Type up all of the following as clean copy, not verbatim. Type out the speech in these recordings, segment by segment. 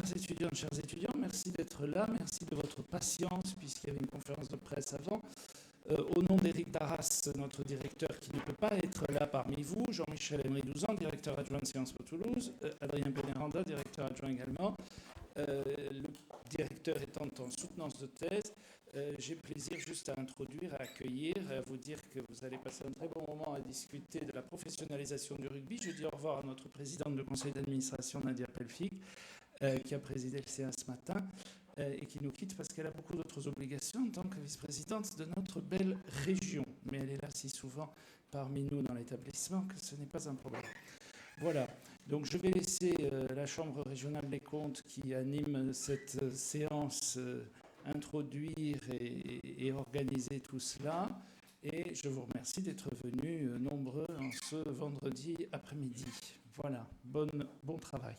chères étudiantes, chers étudiants, merci d'être là, merci de votre patience puisqu'il y avait une conférence de presse avant. Au nom d'Éric Darras, notre directeur qui ne peut pas être là parmi vous, Jean-Michel Emery-Douzan, directeur adjoint de Sciences Po Toulouse, Adrien Pénéranda, directeur adjoint également, le directeur étant en soutenance de thèse, j'ai plaisir juste à introduire, à accueillir, à vous dire que vous allez passer un très bon moment à discuter de la professionnalisation du rugby. Je dis au revoir à notre présidente du conseil d'administration, Nadia Pelfik, qui a présidé le CA ce matin et qui nous quitte parce qu'elle a beaucoup d'autres obligations en tant que vice-présidente de notre belle région. Mais elle est là si souvent parmi nous dans l'établissement que ce n'est pas un problème. Voilà, donc je vais laisser la Chambre régionale des comptes qui anime cette séance introduire et organiser tout cela. Et je vous remercie d'être venus nombreux en ce vendredi après-midi. Voilà, bon travail.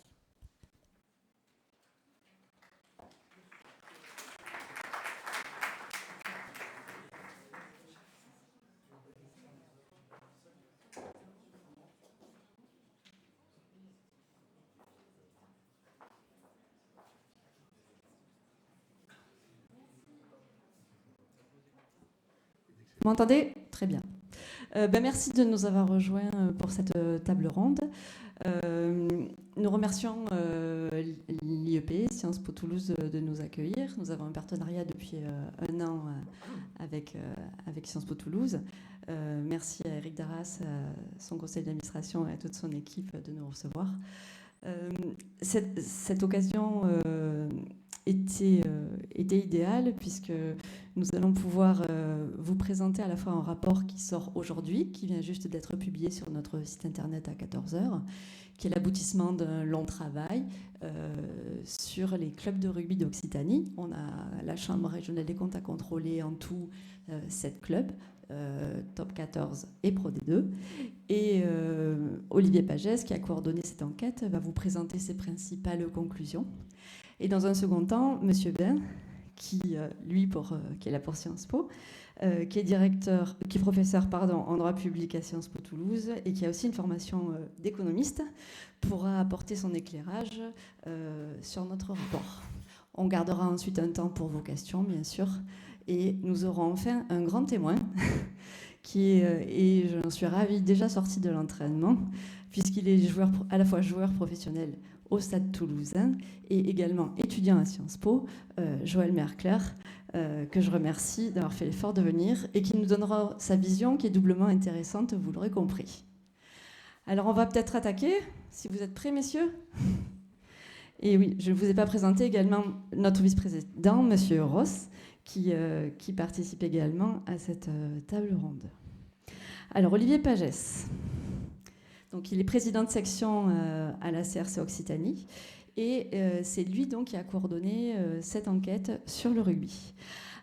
Vous m'entendez ? Très bien. Merci de nous avoir rejoints pour cette table ronde. Nous remercions l'IEP, Sciences Po Toulouse, de nous accueillir. Nous avons un partenariat depuis un an avec Sciences Po Toulouse. Merci à Éric Darras, à son conseil d'administration et à toute son équipe de nous recevoir. Cette occasion était idéale puisque nous allons pouvoir vous présenter à la fois un rapport qui sort aujourd'hui, qui vient juste d'être publié sur notre site internet à 14h, qui est l'aboutissement d'un long travail sur les clubs de rugby d'Occitanie. On a la Chambre régionale des comptes à contrôler en tout 7 clubs, Top 14 et Pro D2. Et Olivier Pagès, qui a coordonné cette enquête, va vous présenter ses principales conclusions. Et dans un second temps, M. Ben, qui est là pour Sciences Po, qui est professeur en droit public à Sciences Po Toulouse et qui a aussi une formation d'économiste, pourra apporter son éclairage sur notre rapport. On gardera ensuite un temps pour vos questions, bien sûr, et nous aurons enfin un grand témoin et j'en suis ravie, déjà sorti de l'entraînement, puisqu'il est à la fois joueur professionnel au Stade Toulousain et également étudiant à Sciences Po, Joël Mercler, que je remercie d'avoir fait l'effort de venir et qui nous donnera sa vision qui est doublement intéressante, vous l'aurez compris. Alors on va peut-être attaquer, si vous êtes prêts, messieurs. Et oui, je ne vous ai pas présenté également notre vice-président, Monsieur Ross, qui participe également à cette table ronde. Alors Olivier Pagès. Donc, il est président de section à la CRC Occitanie et c'est lui donc qui a coordonné cette enquête sur le rugby.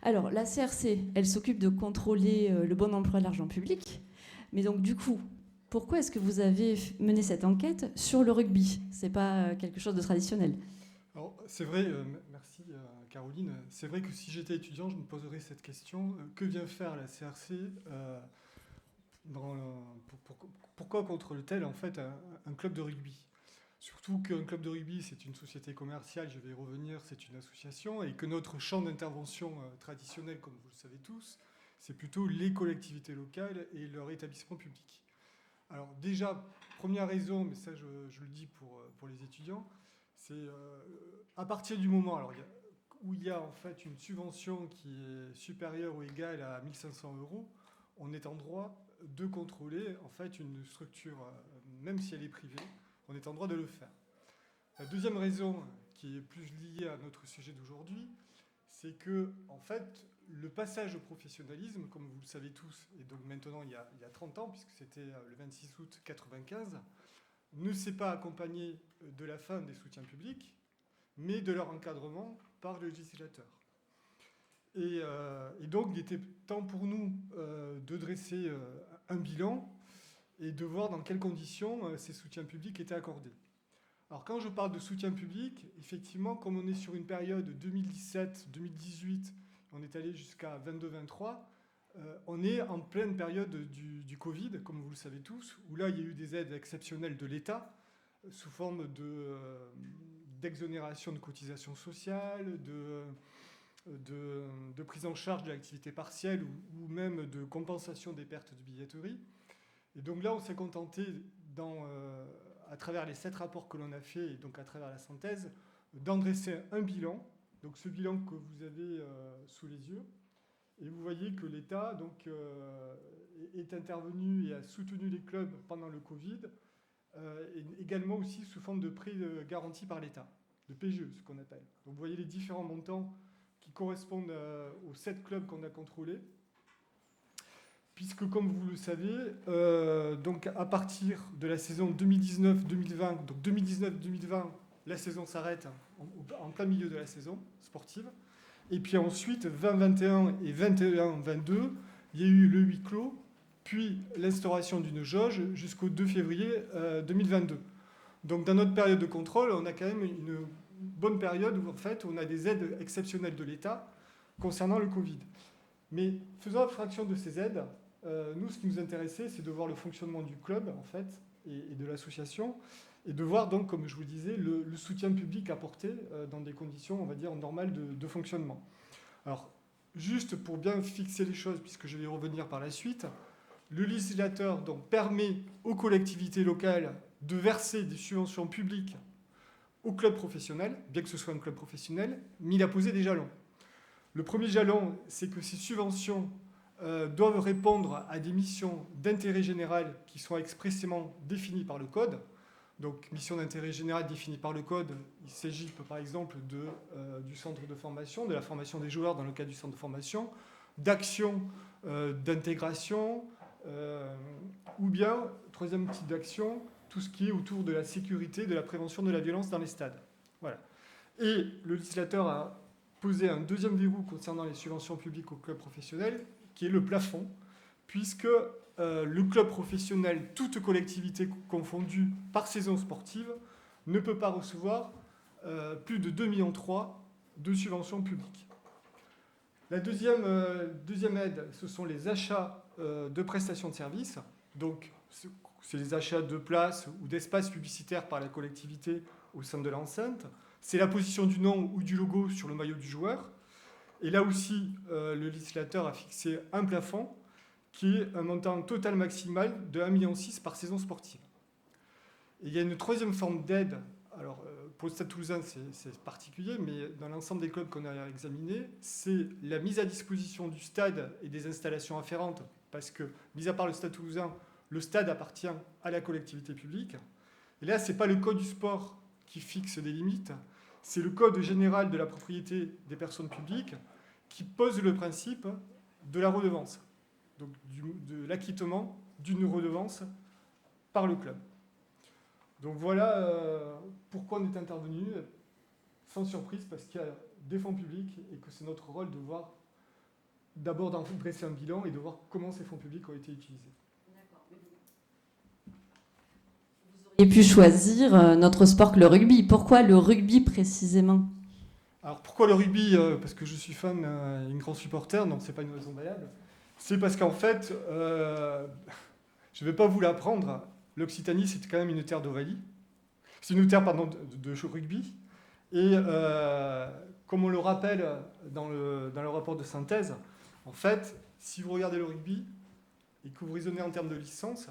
Alors, la CRC, elle s'occupe de contrôler le bon emploi de l'argent public. Mais donc, du coup, pourquoi est-ce que vous avez mené cette enquête sur le rugby ? Ce n'est pas quelque chose de traditionnel. Alors, c'est vrai, merci Caroline. C'est vrai que si j'étais étudiant, je me poserais cette question. Que vient faire la CRC pourquoi contrôle-t-elle en fait un club de rugby ? Surtout qu'un club de rugby, c'est une société commerciale, je vais y revenir, c'est une association, et que notre champ d'intervention traditionnel, comme vous le savez tous, c'est plutôt les collectivités locales et leur établissement public. Alors déjà, première raison, mais ça je le dis pour les étudiants, c'est à partir du moment où il y a en fait une subvention qui est supérieure ou égale à 1 500 €, on est en droit de contrôler en fait une structure, même si elle est privée, on est en droit de le faire. La deuxième raison, qui est plus liée à notre sujet d'aujourd'hui, c'est que en fait, le passage au professionnalisme, comme vous le savez tous, et donc maintenant il y a 30 ans, puisque c'était le 26 août 1995, ne s'est pas accompagné de la fin des soutiens publics, mais de leur encadrement par le législateur. Et donc, il était temps pour nous de dresser un bilan et de voir dans quelles conditions ces soutiens publics étaient accordés. Alors, quand je parle de soutien public, effectivement, comme on est sur une période 2017-2018, on est allé jusqu'à 22-23, on est en pleine période du Covid, comme vous le savez tous, où là, il y a eu des aides exceptionnelles de l'État sous forme d'exonération de cotisations sociales, de prise en charge de l'activité partielle ou même de compensation des pertes de billetterie. Et donc là, on s'est contenté, à travers les 7 rapports que l'on a fait, et donc à travers la synthèse, d'en dresser un bilan. Donc ce bilan que vous avez sous les yeux. Et vous voyez que l'État est intervenu et a soutenu les clubs pendant le Covid, et également aussi sous forme de prêts garantis par l'État, de PGE, ce qu'on appelle. Donc vous voyez les différents montants qui correspondent aux 7 clubs qu'on a contrôlés. Puisque, comme vous le savez, donc à partir de la saison 2019-2020, donc 2019-2020, la saison s'arrête en plein milieu de la saison sportive. Et puis ensuite, 2021 et 21-22, il y a eu le huis clos, puis l'instauration d'une jauge jusqu'au 2 février 2022. Donc dans notre période de contrôle, on a quand même une bonne période où en fait on a des aides exceptionnelles de l'État concernant le Covid. Mais faisant abstraction de ces aides, nous, ce qui nous intéressait, c'est de voir le fonctionnement du club, en fait, et de l'association, et de voir, donc, comme je vous disais, le soutien public apporté dans des conditions, on va dire, normales de fonctionnement. Alors, juste pour bien fixer les choses, puisque je vais y revenir par la suite, le législateur donc, permet aux collectivités locales de verser des subventions publiques aux clubs professionnels, bien que ce soit un club professionnel, mais il a posé des jalons. Le premier jalon, c'est que ces subventions doivent répondre à des missions d'intérêt général qui sont expressément définies par le Code. Donc, mission d'intérêt général définie par le Code, il s'agit par exemple du centre de formation, de la formation des joueurs dans le cadre du centre de formation, d'actions d'intégration, ou bien, troisième type d'action, tout ce qui est autour de la sécurité, de la prévention de la violence dans les stades. Voilà. Et le législateur a posé un deuxième verrou concernant les subventions publiques aux clubs professionnels, qui est le plafond, puisque le club professionnel, toute collectivité confondue par saison sportive, ne peut pas recevoir plus de 2,3 millions de subventions publiques. La deuxième aide, ce sont les achats de prestations de services. Donc, c'est les achats de places ou d'espaces publicitaires par la collectivité au sein de l'enceinte. C'est la position du nom ou du logo sur le maillot du joueur. Et là aussi, le législateur a fixé un plafond qui est un montant total maximal de 1,6 million par saison sportive. Et il y a une troisième forme d'aide. Alors, pour le Stade Toulousain, c'est particulier, mais dans l'ensemble des clubs qu'on a examinés, c'est la mise à disposition du stade et des installations afférentes, parce que, mis à part le Stade Toulousain, le stade appartient à la collectivité publique. Et là, ce n'est pas le Code du sport qui fixe des limites, c'est le Code général de la propriété des personnes publiques qui pose le principe de la redevance, donc de l'acquittement d'une redevance par le club. Donc voilà pourquoi on est intervenu, sans surprise, parce qu'il y a des fonds publics et que c'est notre rôle de voir, d'abord d'en dresser un bilan et de voir comment ces fonds publics ont été utilisés. Vous auriez pu choisir notre sport que le rugby. Pourquoi le rugby précisément ? Alors pourquoi le rugby ? Parce que je suis fan et une grande supporter, donc c'est pas une raison valable. C'est parce qu'en fait, je ne vais pas vous l'apprendre, l'Occitanie c'est quand même une terre d'ovalie. C'est une terre de rugby. Et comme on le rappelle dans le rapport de synthèse, en fait, si vous regardez le rugby et que vous raisonnez en termes de licences,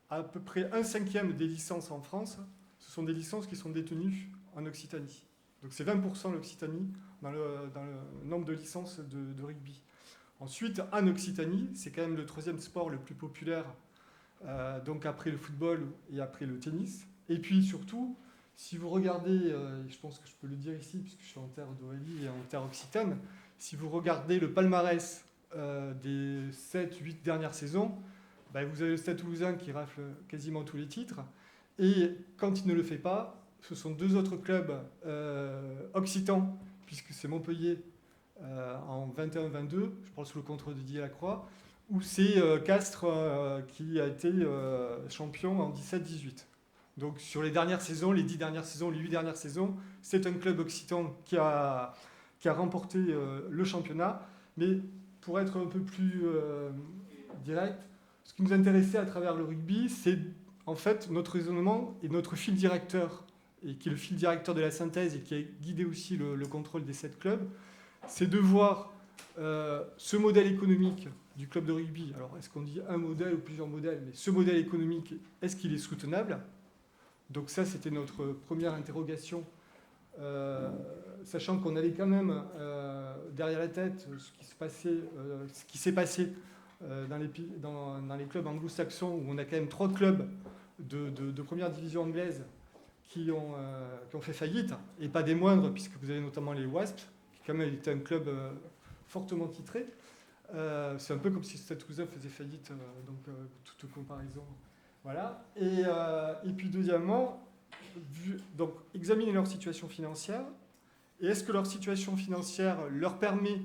à peu près 1/5 des licences en France, ce sont des licences qui sont détenues en Occitanie. Donc c'est 20% l'Occitanie dans le nombre de licences de rugby. Ensuite, en Occitanie, c'est quand même le 3e sport le plus populaire, donc après le football et après le tennis. Et puis surtout, si vous regardez, je pense que je peux le dire ici, puisque je suis en terre d'Ovalie et en terre occitane, si vous regardez le palmarès des 7-8 dernières saisons, vous avez le Stade Toulousain qui rafle quasiment tous les titres. Et quand il ne le fait pas, ce sont 2 autres clubs occitans, puisque c'est Montpellier en 21-22, je parle sous le contrôle de Didier Lacroix, ou c'est Castres qui a été champion en 17-18. Donc sur les dernières saisons, les 10 dernières saisons, les 8 dernières saisons, c'est un club occitan qui a remporté le championnat. Mais pour être un peu plus direct, ce qui nous intéressait à travers le rugby, c'est en fait notre raisonnement et notre fil directeur et qui est le fil directeur de la synthèse et qui a guidé aussi le contrôle des 7 clubs, c'est de voir ce modèle économique du club de rugby. Alors, est-ce qu'on dit un modèle ou plusieurs modèles? Mais ce modèle économique, est-ce qu'il est soutenable? Donc ça, c'était notre première interrogation, sachant qu'on avait quand même derrière la tête ce qui s'est passé dans les clubs anglo-saxons, où on a quand même 3 clubs de première division anglaise qui ont fait faillite, et pas des moindres, puisque vous avez notamment les Wasps, qui quand même était un club fortement titré. C'est un peu comme si Stade Toulousain faisait faillite, donc toute comparaison. Voilà. Et puis deuxièmement, donc examiner leur situation financière, et est-ce que leur situation financière leur permet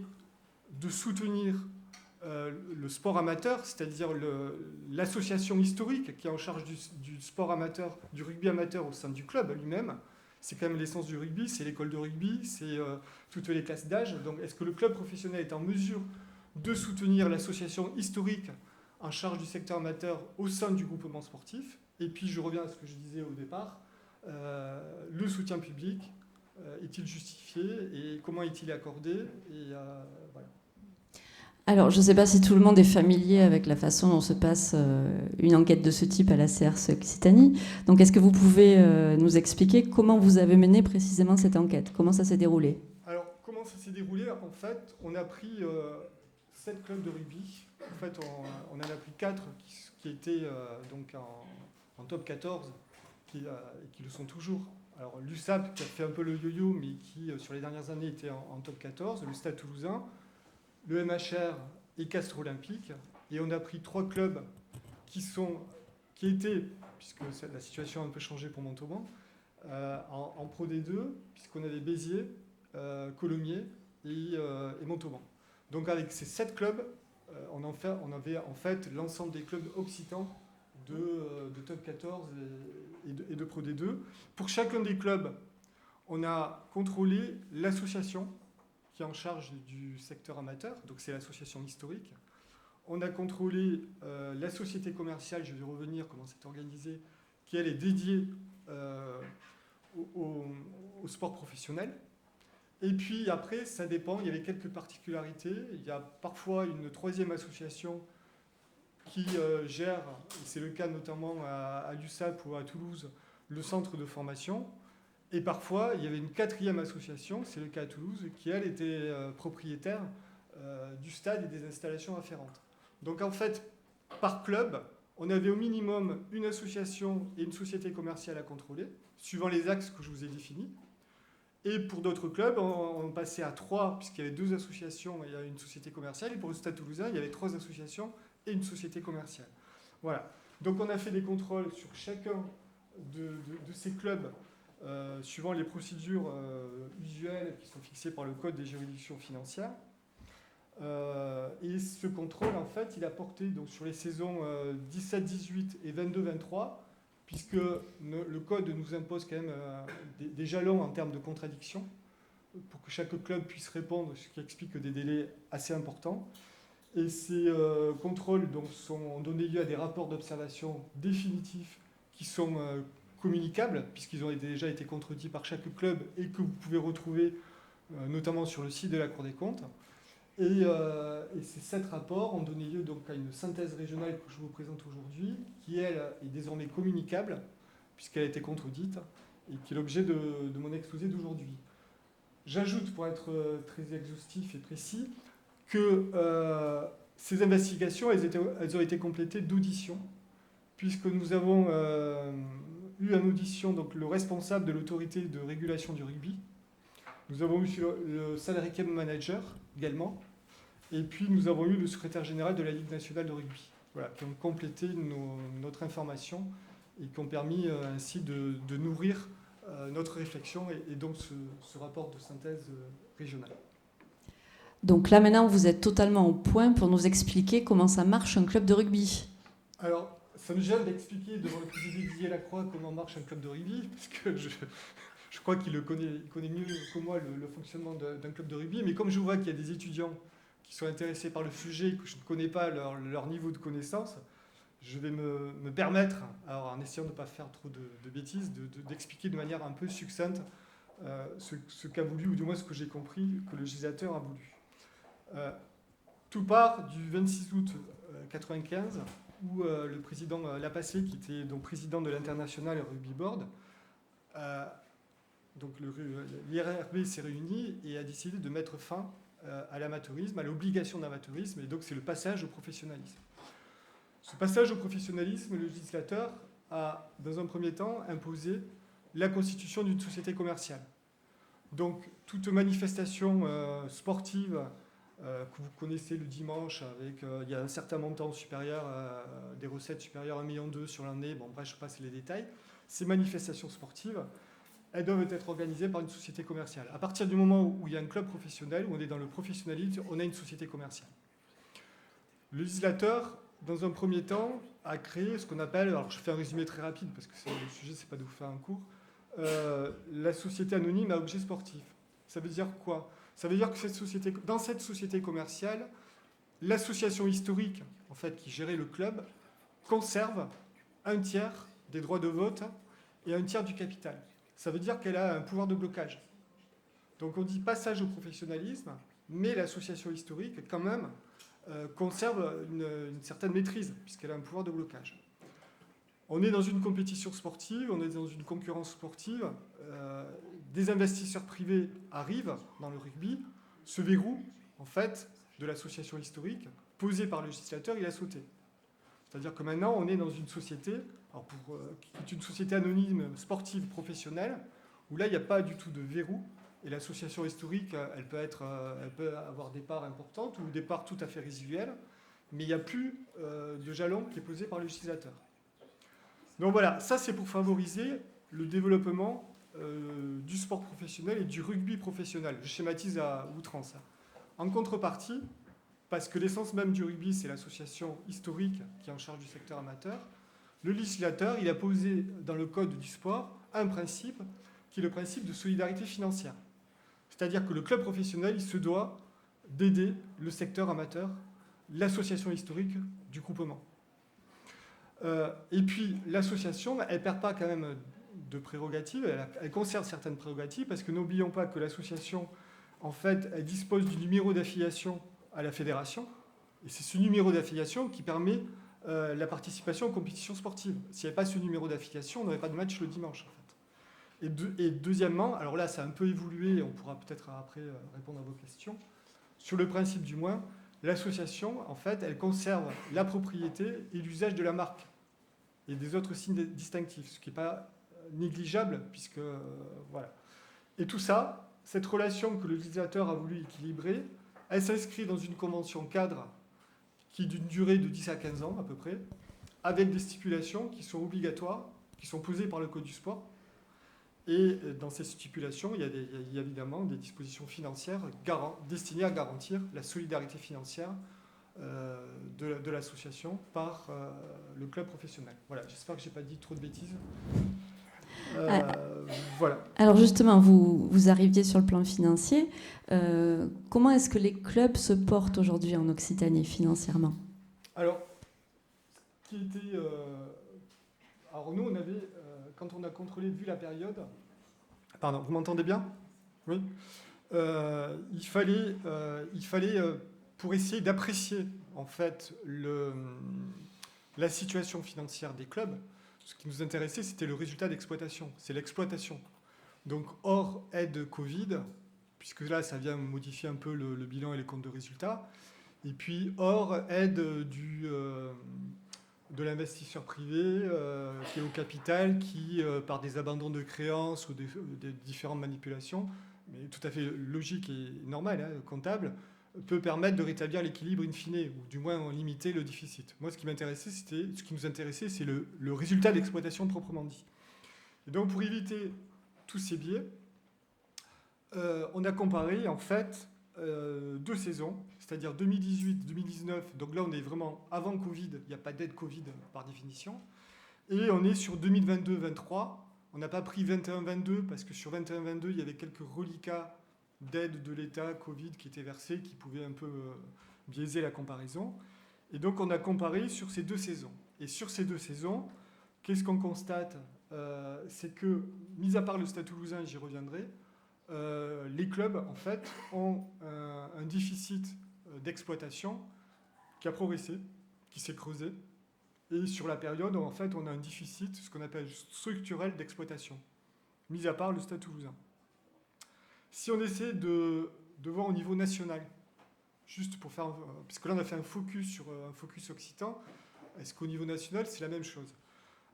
de soutenir le sport amateur, c'est-à-dire l'association historique qui est en charge du sport amateur, du rugby amateur au sein du club lui-même. C'est quand même l'essence du rugby, c'est l'école de rugby, c'est toutes les classes d'âge. Donc est-ce que le club professionnel est en mesure de soutenir l'association historique en charge du secteur amateur au sein du groupement sportif? Et puis je reviens à ce que je disais au départ, le soutien public, est-il justifié et comment est-il accordé? Et voilà. Alors, je ne sais pas si tout le monde est familier avec la façon dont se passe une enquête de ce type à la CRS Occitanie. Donc, est-ce que vous pouvez nous expliquer comment vous avez mené précisément cette enquête? Comment ça s'est déroulé? Alors, comment ça s'est déroulé? En fait, on a pris 7 clubs de rugby. En fait, on en a pris 4 qui étaient donc en top 14 et qui le sont toujours. Alors, l'USAP, qui a fait un peu le yo-yo, mais qui, sur les dernières années, était en top 14, le Stade Toulousain, le MHR et Castres Olympique. Et on a pris 3 clubs qui étaient, puisque la situation a un peu changé pour Montauban, en Pro D2, puisqu'on avait Béziers, Colomiers et Montauban. Donc avec ces 7 clubs, on avait en fait l'ensemble des clubs occitans de top 14 et de Pro D2. Pour chacun des clubs, on a contrôlé l'association qui est en charge du secteur amateur, donc c'est l'association historique. On a contrôlé la société commerciale, je vais revenir comment c'est organisé, qui elle est dédiée au sport professionnel. Et puis après, ça dépend, il y avait quelques particularités. Il y a parfois une 3e association qui gère, et c'est le cas notamment à l'USAP ou à Toulouse, le centre de formation. Et parfois, il y avait une 4e association, c'est le cas à Toulouse, qui, elle, était propriétaire du stade et des installations afférentes. Donc, en fait, par club, on avait au minimum une association et une société commerciale à contrôler, suivant les axes que je vous ai définis. Et pour d'autres clubs, on passait à 3, puisqu'il y avait 2 associations et une société commerciale. Et pour le Stade Toulousain, il y avait 3 associations et une société commerciale. Voilà. Donc, on a fait des contrôles sur chacun de ces clubs, suivant les procédures usuelles qui sont fixées par le Code des juridictions financières. Et ce contrôle, en fait, il a porté donc, sur les saisons 17-18 et 22-23, puisque le Code nous impose quand même des jalons en termes de contradiction, pour que chaque club puisse répondre, ce qui explique des délais assez importants. Et ces contrôles donc, ont donné lieu à des rapports d'observation définitifs qui sont communicables, puisqu'ils ont déjà été contredits par chaque club et que vous pouvez retrouver notamment sur le site de la Cour des comptes. Et ces 7 rapports ont donné lieu donc à une synthèse régionale que je vous présente aujourd'hui, qui, elle, est désormais communicable, puisqu'elle a été contredite, et qui est l'objet de mon exposé d'aujourd'hui. J'ajoute, pour être très exhaustif et précis, que ces investigations, elles ont été complétées d'auditions, puisque nous avons eu en audition donc, le responsable de l'autorité de régulation du rugby. Nous avons eu le salary cap manager également. Et puis nous avons eu le secrétaire général de la Ligue nationale de rugby. Voilà, qui ont complété notre information et qui ont permis ainsi de nourrir notre réflexion et donc ce rapport de synthèse régionale. Donc là maintenant vous êtes totalement au point pour nous expliquer comment ça marche un club de rugby. Alors, ça me gêne d'expliquer devant le président Didier Lacroix comment marche un club de rugby, parce que je crois qu'il connaît mieux que moi le fonctionnement d'un club de rugby, mais comme je vois qu'il y a des étudiants qui sont intéressés par le sujet, que je ne connais pas leur niveau de connaissance, je vais me permettre, alors en essayant de ne pas faire trop de bêtises, d'expliquer de manière un peu succincte ce qu'a voulu, ou du moins ce que j'ai compris que le législateur a voulu. Tout part du 26 août 1995, où le président Lapassé, qui était donc président de l'International Rugby Board, donc l'IRRB s'est réuni et a décidé de mettre fin à l'amateurisme, à l'obligation d'amateurisme, et donc c'est le passage au professionnalisme. Ce passage au professionnalisme, le législateur a, dans un premier temps, imposé la constitution d'une société commerciale. Donc, toute manifestation sportive que vous connaissez le dimanche, avec il y a un certain montant supérieur, des recettes supérieures à 1,2 million sur l'année, bon, bref, je passe les détails, ces manifestations sportives, elles doivent être organisées par une société commerciale. À partir du moment où il y a un club professionnel, où on est dans le professionnalisme, on a une société commerciale. Le législateur, dans un premier temps, a créé ce qu'on appelle, alors je fais un résumé très rapide parce que le sujet, c'est pas de vous faire un cours, la société anonyme à objet sportif. Ça veut dire quoi? Ça veut dire que dans cette société commerciale, l'association historique, en fait, qui gérait le club, conserve un tiers des droits de vote et un tiers du capital. Ça veut dire qu'elle a un pouvoir de blocage. Donc on dit passage au professionnalisme, mais l'association historique, quand même, conserve une certaine maîtrise, puisqu'elle a un pouvoir de blocage. On est dans une compétition sportive, on est dans une concurrence sportive, des investisseurs privés arrivent dans le rugby, ce verrou, en fait, de l'association historique, posé par le législateur, il a sauté. C'est-à-dire que maintenant, on est dans une société, qui est une société anonyme sportive professionnelle, où là, il n'y a pas du tout de verrou, et l'association historique, elle peut avoir des parts importantes ou des parts tout à fait résiduelles, mais il n'y a plus de jalon qui est posé par le législateur. Donc voilà, ça c'est pour favoriser le développement du sport professionnel et du rugby professionnel. Je schématise à outrance. En contrepartie, parce que l'essence même du rugby, c'est l'association historique qui est en charge du secteur amateur, le législateur, il a posé dans le code du sport un principe qui est le principe de solidarité financière. C'est-à-dire que le club professionnel, il se doit d'aider le secteur amateur, l'association historique du groupement. Et puis, l'association, elle ne perd pas quand même de prérogatives, elle conserve certaines prérogatives, parce que n'oublions pas que l'association, en fait, elle dispose du numéro d'affiliation à la fédération, et c'est ce numéro d'affiliation qui permet la participation aux compétitions sportives. S'il n'y avait pas ce numéro d'affiliation, on n'aurait pas de match le dimanche, en fait. Et deuxièmement, alors là, ça a un peu évolué, on pourra peut-être après répondre à vos questions, sur le principe du moins, l'association, en fait, elle conserve la propriété et l'usage de la marque et des autres signes distinctifs, ce qui n'est pas négligeable, puisque voilà. Et tout ça, cette relation que le législateur a voulu équilibrer, elle s'inscrit dans une convention cadre qui est d'une durée de 10 à 15 ans à peu près, avec des stipulations qui sont obligatoires, qui sont posées par le Code du sport. Et dans ces stipulations, il y a évidemment des dispositions financières destinées à garantir la solidarité financière de l'association par le club professionnel. Voilà, j'espère que je n'ai pas dit trop de bêtises. Voilà. Alors justement, vous arriviez sur le plan financier. Comment est-ce que les clubs se portent aujourd'hui en Occitanie financièrement? Alors, alors nous, on avait, quand on a contrôlé, vu la période... Pardon, vous m'entendez bien? Oui. Il fallait pour essayer d'apprécier, en fait, la situation financière des clubs, ce qui nous intéressait, c'était le résultat d'exploitation. C'est l'exploitation. Donc, hors aide Covid, puisque là, ça vient modifier un peu le bilan et les comptes de résultats, et puis hors aide de l'investisseur privé qui est au capital, qui, par des abandons de créances ou des différentes manipulations, mais tout à fait logique et normal, hein, comptable, peut permettre de rétablir l'équilibre in fine, ou du moins limiter le déficit. Moi, ce qui nous intéressait, c'est le résultat d'exploitation proprement dit. Et donc, pour éviter tous ces biais, on a comparé, en fait, 2 saisons, c'est-à-dire 2018-2019, donc là on est vraiment avant Covid, il n'y a pas d'aide Covid par définition, et on est sur 2022-23, on n'a pas pris 21-22 parce que sur 21-22 il y avait quelques reliquats d'aide de l'État Covid qui étaient versés, qui pouvaient un peu biaiser la comparaison, Et donc, on a comparé sur ces 2 saisons. Et sur ces 2 saisons, qu'est-ce qu'on constate ? C'est que, mis à part le Stade Toulousain, j'y reviendrai, les clubs, en fait, ont un déficit d'exploitation qui a progressé, qui s'est creusé. Et sur la période, en fait, on a un déficit, ce qu'on appelle structurel d'exploitation, mis à part le Stade Toulousain. Si on essaie de voir au niveau national, juste pour faire, puisque là on a fait un focus sur un focus occitan, est-ce qu'au niveau national c'est la même chose ?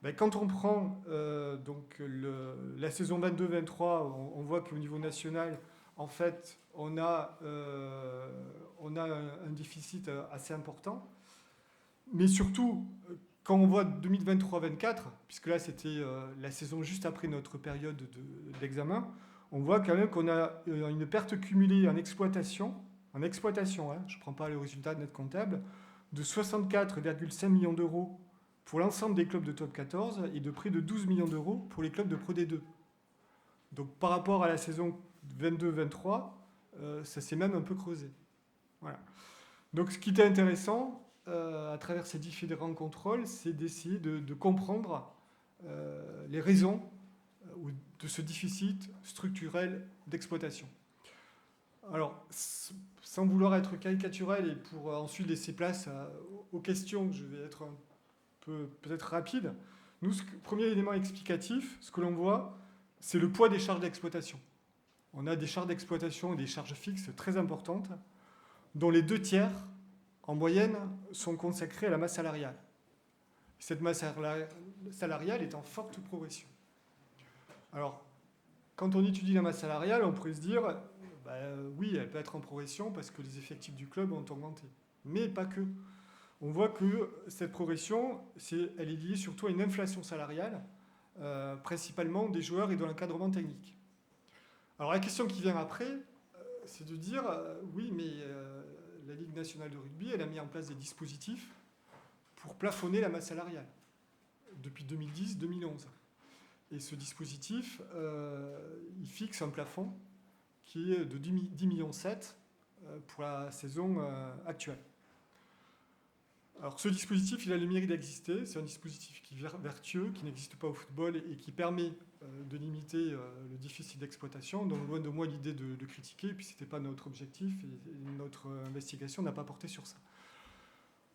Ben, quand on prend donc la saison 22-23, on voit qu'au niveau national, en fait, on a un déficit assez important. Mais surtout, quand on voit 2023-24, puisque là c'était la saison juste après notre période d'examen, on voit quand même qu'on a une perte cumulée en exploitation, je ne prends pas le résultat net comptable, de 64,5 millions d'euros pour l'ensemble des clubs de top 14 et de près de 12 millions d'euros pour les clubs de Pro D2. Donc par rapport à la saison 22-23, ça s'est même un peu creusé. Voilà. Donc ce qui était intéressant à travers ces différents contrôles, c'est d'essayer de comprendre les raisons de ce déficit structurel d'exploitation. Alors, sans vouloir être caricatural et pour ensuite laisser place aux questions, je vais être un peu peut-être rapide. Nous, premier élément explicatif, ce que l'on voit, c'est le poids des charges d'exploitation. On a des charges d'exploitation et des charges fixes très importantes, dont les 2/3, en moyenne, sont consacrés à la masse salariale. Cette masse salariale est en forte progression. Alors, quand on étudie la masse salariale, on pourrait se dire, oui, elle peut être en progression parce que les effectifs du club ont augmenté. Mais pas que. On voit que cette progression, elle est liée surtout à une inflation salariale, principalement des joueurs et de l'encadrement technique. Alors la question qui vient après, c'est de dire, oui, mais la Ligue nationale de rugby, elle a mis en place des dispositifs pour plafonner la masse salariale depuis 2010-2011. Et ce dispositif, il fixe un plafond qui est de 10,7 millions pour la saison actuelle. Alors ce dispositif, il a le mérite d'exister. C'est un dispositif qui est vertueux, qui n'existe pas au football et qui permet de limiter le déficit d'exploitation. Donc loin de moi l'idée de critiquer, puis ce n'était pas notre objectif et notre investigation n'a pas porté sur ça.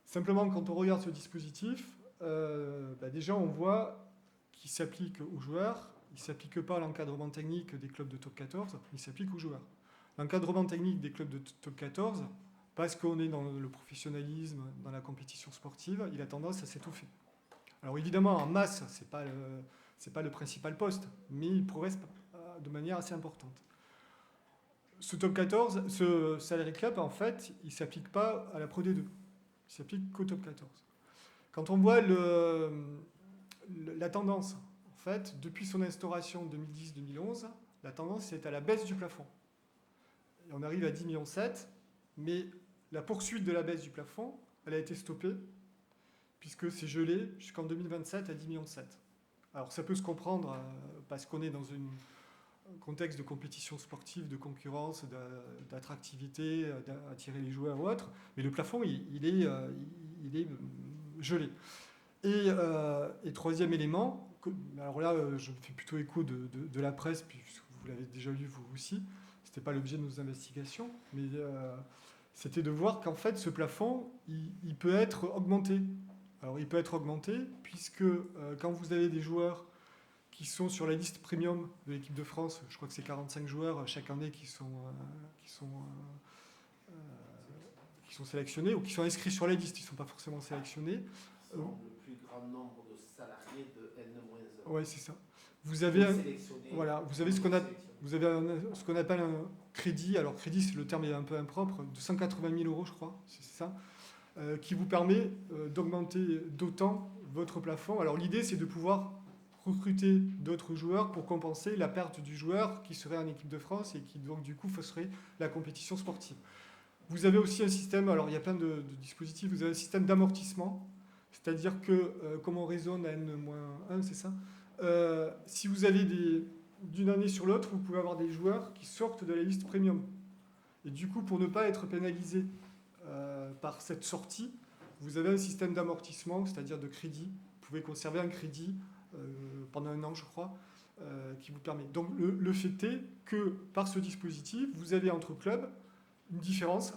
Simplement, quand on regarde ce dispositif, déjà on voit qu'il s'applique aux joueurs. Il ne s'applique pas à l'encadrement technique des clubs de top 14, il s'applique aux joueurs. L'encadrement technique des clubs de top 14, parce qu'on est dans le professionnalisme, dans la compétition sportive, il a tendance à s'étouffer. Alors évidemment, en masse, ce n'est pas le principal poste, mais il progresse de manière assez importante. Ce top 14, ce salary cap, en fait, il ne s'applique pas à la Pro D2, il s'applique qu'au top 14. Quand on voit la tendance, en fait, depuis son instauration en 2010-2011, la tendance est à la baisse du plafond. Et on arrive à 10,7 millions, mais la poursuite de la baisse du plafond, elle a été stoppée, puisque c'est gelé jusqu'en 2027 à 10,7 millions. Alors ça peut se comprendre parce qu'on est dans un contexte de compétition sportive, de concurrence, d'attractivité, d'attirer les joueurs ou autre, mais le plafond, il est gelé. Et troisième élément, alors là, je me fais plutôt écho de la presse, puisque vous l'avez déjà lu vous aussi, ce n'était pas l'objet de nos investigations, mais c'était de voir qu'en fait, ce plafond, il peut être augmenté. Alors, il peut être augmenté, puisque quand vous avez des joueurs qui sont sur la liste premium de l'équipe de France, je crois que c'est 45 joueurs chaque année qui sont sélectionnés, ou qui sont inscrits sur la liste, ils ne sont pas forcément sélectionnés. Le plus grand nombre de salariés de N-1. Oui, c'est ça. Vous avez ce qu'on appelle un crédit. Alors crédit, le terme est un peu impropre, de 180 000 euros, je crois, c'est ça, qui vous permet d'augmenter d'autant votre plafond. Alors l'idée, c'est de pouvoir recruter d'autres joueurs pour compenser la perte du joueur qui serait en équipe de France et qui donc du coup fausserait la compétition sportive. Vous avez aussi un système, alors il y a plein de dispositifs, vous avez un système d'amortissement. C'est-à-dire que, comme on raisonne à N-1, c'est ça, si vous avez d'une année sur l'autre, vous pouvez avoir des joueurs qui sortent de la liste premium. Et du coup, pour ne pas être pénalisé par cette sortie, vous avez un système d'amortissement, c'est-à-dire de crédit. Vous pouvez conserver un crédit pendant 1 an, je crois, qui vous permet. Donc le fait est que par ce dispositif, vous avez entre clubs une différence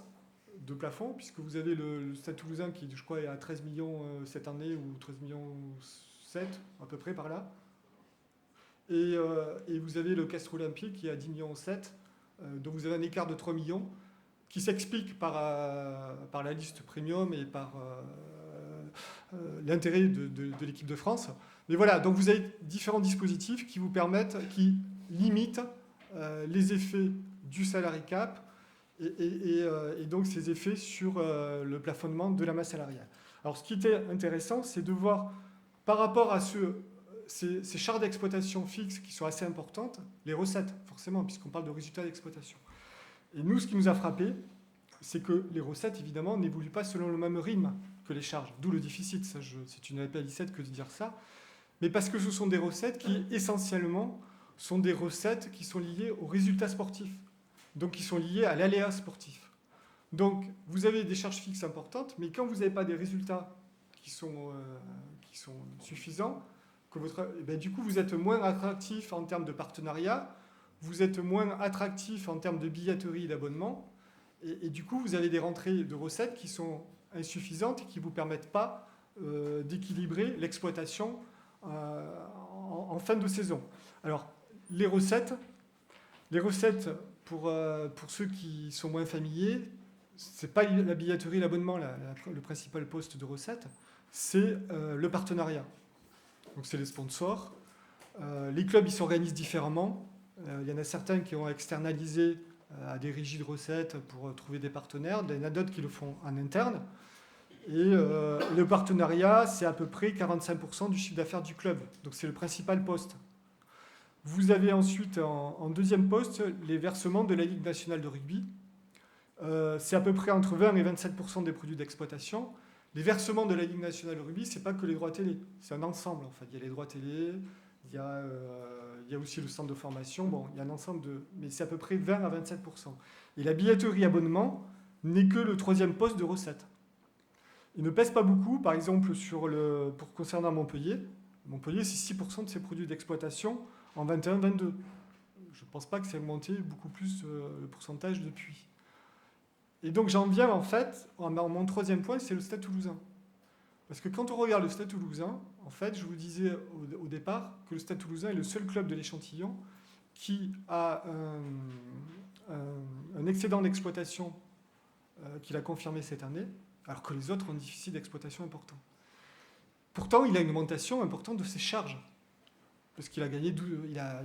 de plafond, puisque vous avez le Stade Toulousain qui, je crois, est à 13 millions cette année, ou 13 millions 7, à peu près par là. Et vous avez le Castres Olympique qui est à 10 millions 7, donc vous avez un écart de 3 millions qui s'explique par la liste premium et par l'intérêt de l'équipe de France. Mais voilà, donc vous avez différents dispositifs qui vous permettent, qui limitent les effets du salary cap et donc ces effets sur le plafonnement de la masse salariale. Alors ce qui était intéressant, c'est de voir par rapport à ces charges d'exploitation fixes qui sont assez importantes, les recettes, forcément, puisqu'on parle de résultats d'exploitation. Et nous, ce qui nous a frappé, c'est que les recettes, évidemment, n'évoluent pas selon le même rythme que les charges. D'où le déficit, c'est une appel que de dire ça. Mais parce que ce sont des recettes qui, essentiellement, sont des recettes qui sont liées aux résultats sportifs. Donc, qui sont liées à l'aléa sportif. Donc, vous avez des charges fixes importantes, mais quand vous n'avez pas des résultats qui sont suffisants, du coup, vous êtes moins attractif en termes de partenariat, vous êtes moins attractif en termes de billetterie et d'abonnement, et du coup, vous avez des rentrées de recettes qui sont insuffisantes et qui ne vous permettent pas d'équilibrer l'exploitation en fin de saison. Alors, les recettes pour ceux qui sont moins familiers, ce n'est pas la billetterie et l'abonnement le principal poste de recette, c'est le partenariat. Donc c'est les sponsors. Les clubs, ils s'organisent différemment. Il y en a certains qui ont externalisé à des régies de recettes pour trouver des partenaires. Il y en a d'autres qui le font en interne. Et le partenariat, c'est à peu près 45% du chiffre d'affaires du club. Donc c'est le principal poste. Vous avez ensuite, en deuxième poste, les versements de la Ligue nationale de rugby. C'est à peu près entre 20 et 27% des produits d'exploitation. Les versements de la Ligue nationale de rugby, ce n'est pas que les droits télé. C'est un ensemble, en fait. Il y a les droits télé, il y a aussi le centre de formation. Bon, il y a un ensemble de... Mais c'est à peu près 20 à 27%. Et la billetterie abonnement n'est que le troisième poste de recette. Il ne pèse pas beaucoup, par exemple, concernant Montpellier. Montpellier, c'est 6% de ses produits d'exploitation en 21-22. Je ne pense pas que ça ait augmenté beaucoup plus le pourcentage depuis. Et donc j'en viens en fait, mon troisième point, c'est le Stade Toulousain. Parce que quand on regarde le Stade Toulousain, en fait, je vous disais au départ que le Stade Toulousain est le seul club de l'échantillon qui a un excédent d'exploitation qu'il a confirmé cette année, alors que les autres ont un déficit d'exploitation important. Pourtant, il a une augmentation importante de ses charges. Parce qu'il a gagné,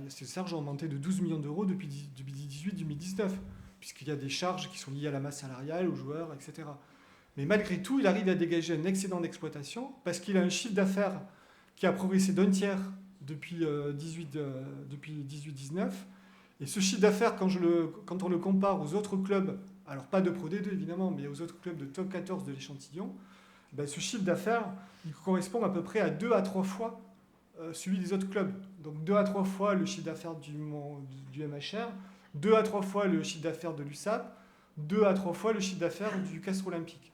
ses charges ont augmenté de 12 millions d'euros depuis 2018-2019. Puisqu'il y a des charges qui sont liées à la masse salariale, aux joueurs, etc. Mais malgré tout, il arrive à dégager un excédent d'exploitation parce qu'il a un chiffre d'affaires qui a progressé d'1 tiers depuis 18-19. Et ce chiffre d'affaires, quand on le compare aux autres clubs, alors pas de Pro D2 évidemment, mais aux autres clubs de top 14 de l'échantillon, ce chiffre d'affaires, il correspond à peu près à 2 à 3 fois celui des autres clubs. Donc 2 à 3 fois le chiffre d'affaires du MHR, 2 à 3 fois le chiffre d'affaires de l'USAP, 2 à 3 fois le chiffre d'affaires du Castres Olympique.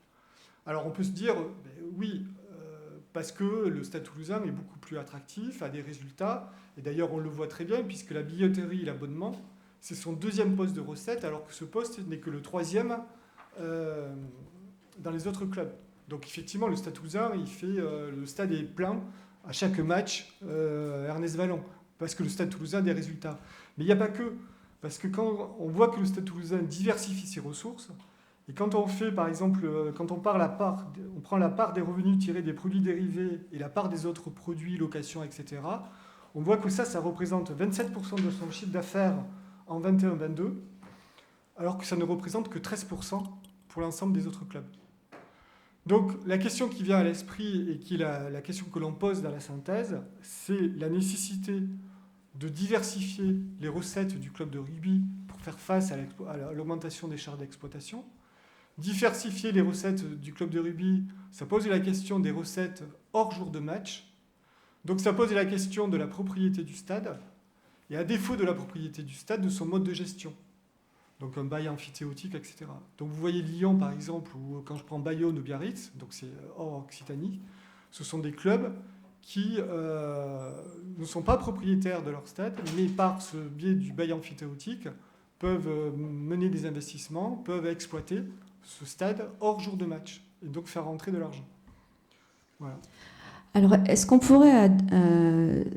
Alors on peut se dire, oui, parce que le Stade Toulousain est beaucoup plus attractif, a des résultats, et d'ailleurs on le voit très bien, puisque la billetterie et l'abonnement, c'est son deuxième poste de recette, alors que ce poste n'est que le troisième dans les autres clubs. Donc effectivement, le Stade Toulousain, le stade est plein à chaque match Ernest Vallon, parce que le Stade Toulousain a des résultats. Mais il n'y a pas que... Parce que quand on voit que le Stade Toulousain diversifie ses ressources, et quand on fait, par exemple, quand on prend la part des revenus tirés des produits dérivés et la part des autres produits, location, etc., on voit que ça représente 27% de son chiffre d'affaires en 21-22, alors que ça ne représente que 13% pour l'ensemble des autres clubs. Donc la question qui vient à l'esprit, et qui est la question que l'on pose dans la synthèse, c'est la nécessité de diversifier les recettes du club de rugby pour faire face à l'augmentation des charges d'exploitation. Diversifier les recettes du club de rugby, ça pose la question des recettes hors jour de match. Donc ça pose la question de la propriété du stade, et à défaut de la propriété du stade, de son mode de gestion. donc un bail amphithéotique, etc. Donc vous voyez Lyon, par exemple, ou quand je prends Bayonne ou Biarritz, donc c'est hors Occitanie, ce sont des clubs qui ne sont pas propriétaires de leur stade, mais par ce biais du bail amphithéotique, peuvent mener des investissements, peuvent exploiter ce stade hors jour de match, et donc faire rentrer de l'argent. Voilà. Alors, est-ce qu'on pourrait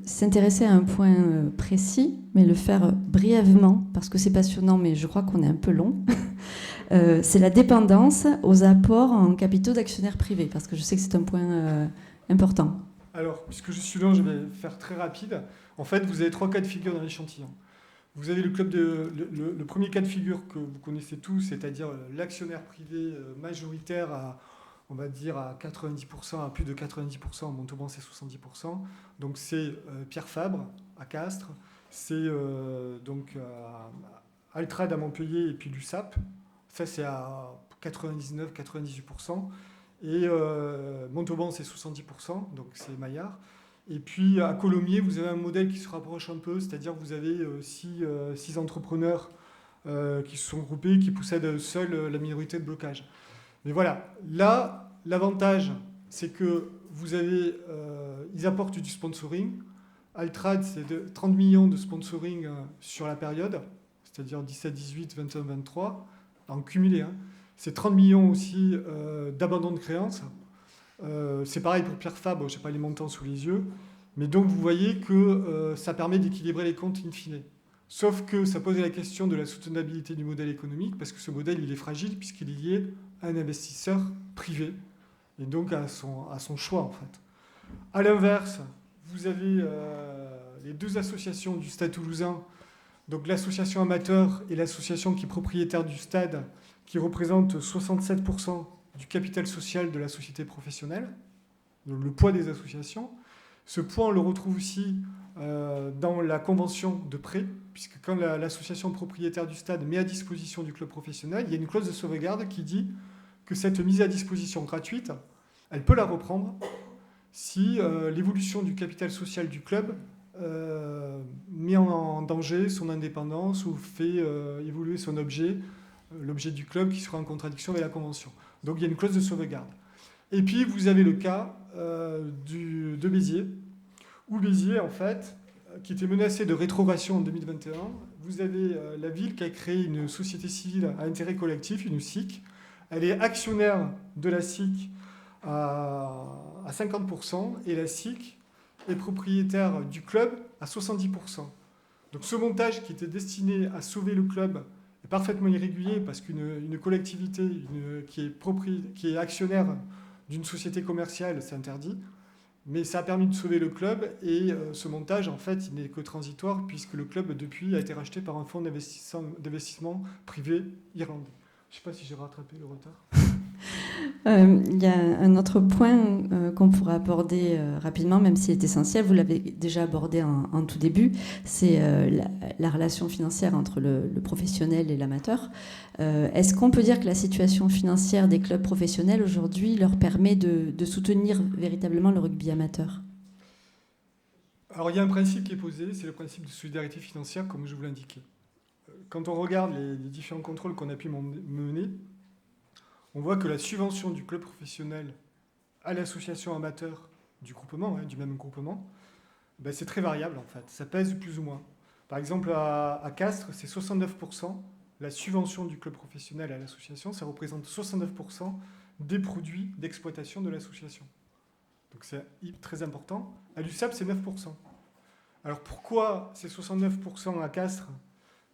s'intéresser à un point précis, mais le faire brièvement, parce que c'est passionnant, mais je crois qu'on est un peu long. C'est la dépendance aux apports en capitaux d'actionnaires privés, parce que je sais que c'est un point important. Alors, puisque je suis long, je vais faire très rapide. En fait, vous avez 3 cas de figure dans l'échantillon. Vous avez le premier cas de figure que vous connaissez tous, c'est-à-dire l'actionnaire privé majoritaire à, on va dire, à 90%, à plus de 90%, Montauban c'est 70%. Donc c'est Pierre Fabre à Castres, c'est donc Altrad à Montpellier et puis l'USAP. Ça c'est à 99-98%. Et Montauban, c'est 70%, donc c'est Maillard. Et puis à Colomiers, vous avez un modèle qui se rapproche un peu, c'est-à-dire que vous avez 6 entrepreneurs qui se sont groupés, qui possèdent seuls la minorité de blocage. Mais voilà, là, l'avantage, c'est que vous avez, ils apportent du sponsoring. Altrad, c'est 30 millions de sponsoring sur la période, c'est-à-dire 17, 18, 21, 23, en cumulé, hein. C'est 30 millions aussi d'abandon de créances. C'est pareil pour Pierre Fabre, je n'ai pas les montants sous les yeux. Mais donc vous voyez que ça permet d'équilibrer les comptes in fine. Sauf que ça pose la question de la soutenabilité du modèle économique, parce que ce modèle il est fragile puisqu'il est lié à un investisseur privé, et donc à son choix en fait. À l'inverse, vous avez les 2 associations du Stade Toulousain, donc l'association amateur et l'association qui est propriétaire du stade, qui représente 67% du capital social de la société professionnelle, donc le poids des associations. Ce poids, on le retrouve aussi dans la convention de prêt, puisque quand l'association propriétaire du stade met à disposition du club professionnel, il y a une clause de sauvegarde qui dit que cette mise à disposition gratuite, elle peut la reprendre si l'évolution du capital social du club met en danger son indépendance ou fait évoluer son objet, l'objet du club qui sera en contradiction avec la convention. Donc il y a une clause de sauvegarde. Et puis vous avez le cas de Béziers, où Béziers, en fait, qui était menacé de rétrogradation en 2021, vous avez la ville qui a créé une société civile à intérêt collectif, une SIC. Elle est actionnaire de la SIC à 50%, et la SIC est propriétaire du club à 70%. Donc ce montage qui était destiné à sauver le club est parfaitement irrégulier, parce qu'une collectivité qui est actionnaire d'une société commerciale, c'est interdit. Mais ça a permis de sauver le club, et ce montage, en fait, il n'est que transitoire, puisque le club, depuis, a été racheté par un fonds d'investissement privé irlandais. Je ne sais pas si j'ai rattrapé le retard. Il y a un autre point qu'on pourrait aborder rapidement, même s'il est essentiel, vous l'avez déjà abordé en tout début, c'est la relation financière entre le professionnel et l'amateur. Est-ce qu'on peut dire que la situation financière des clubs professionnels aujourd'hui leur permet de soutenir véritablement le rugby amateur ? Alors il y a un principe qui est posé, c'est le principe de solidarité financière, comme je vous l'indiquais. Quand on regarde les différents contrôles qu'on a pu mener, on voit que la subvention du club professionnel à l'association amateur du groupement, du même groupement, ben c'est très variable en fait. Ça pèse plus ou moins. Par exemple, à Castres, c'est 69%. La subvention du club professionnel à l'association, ça représente 69% des produits d'exploitation de l'association. Donc c'est très important. À l'USAP, c'est 9%. Alors pourquoi c'est 69% à Castres ?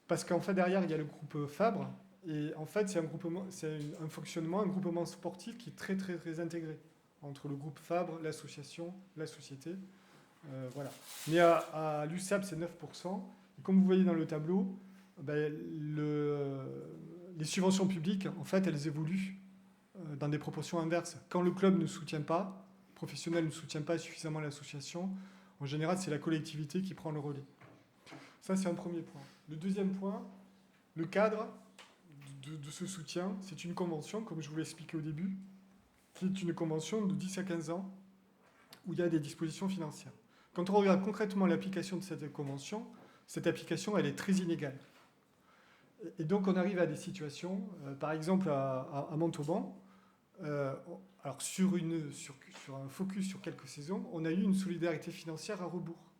Parce qu'en fait, derrière, il y a le groupe Fabre. Et en fait, c'est un fonctionnement, un groupement sportif qui est très, très, très intégré entre le groupe Fabre, l'association, la société. Voilà. Mais à l'USAP, c'est 9%. Et comme vous voyez dans le tableau, ben, les subventions publiques, en fait, elles évoluent dans des proportions inverses. Quand le club ne soutient pas, le professionnel ne soutient pas suffisamment l'association, en général, c'est la collectivité qui prend le relais. Ça, c'est un premier point. Le deuxième point, le cadre de ce soutien, c'est une convention, comme je vous l'ai expliqué au début, qui est une convention de 10 à 15 ans, où il y a des dispositions financières. Quand on regarde concrètement l'application de cette convention, cette application, elle est très inégale. Et donc, on arrive à des situations, par exemple à Montauban, alors sur un focus sur quelques saisons, on a eu une solidarité financière à rebours.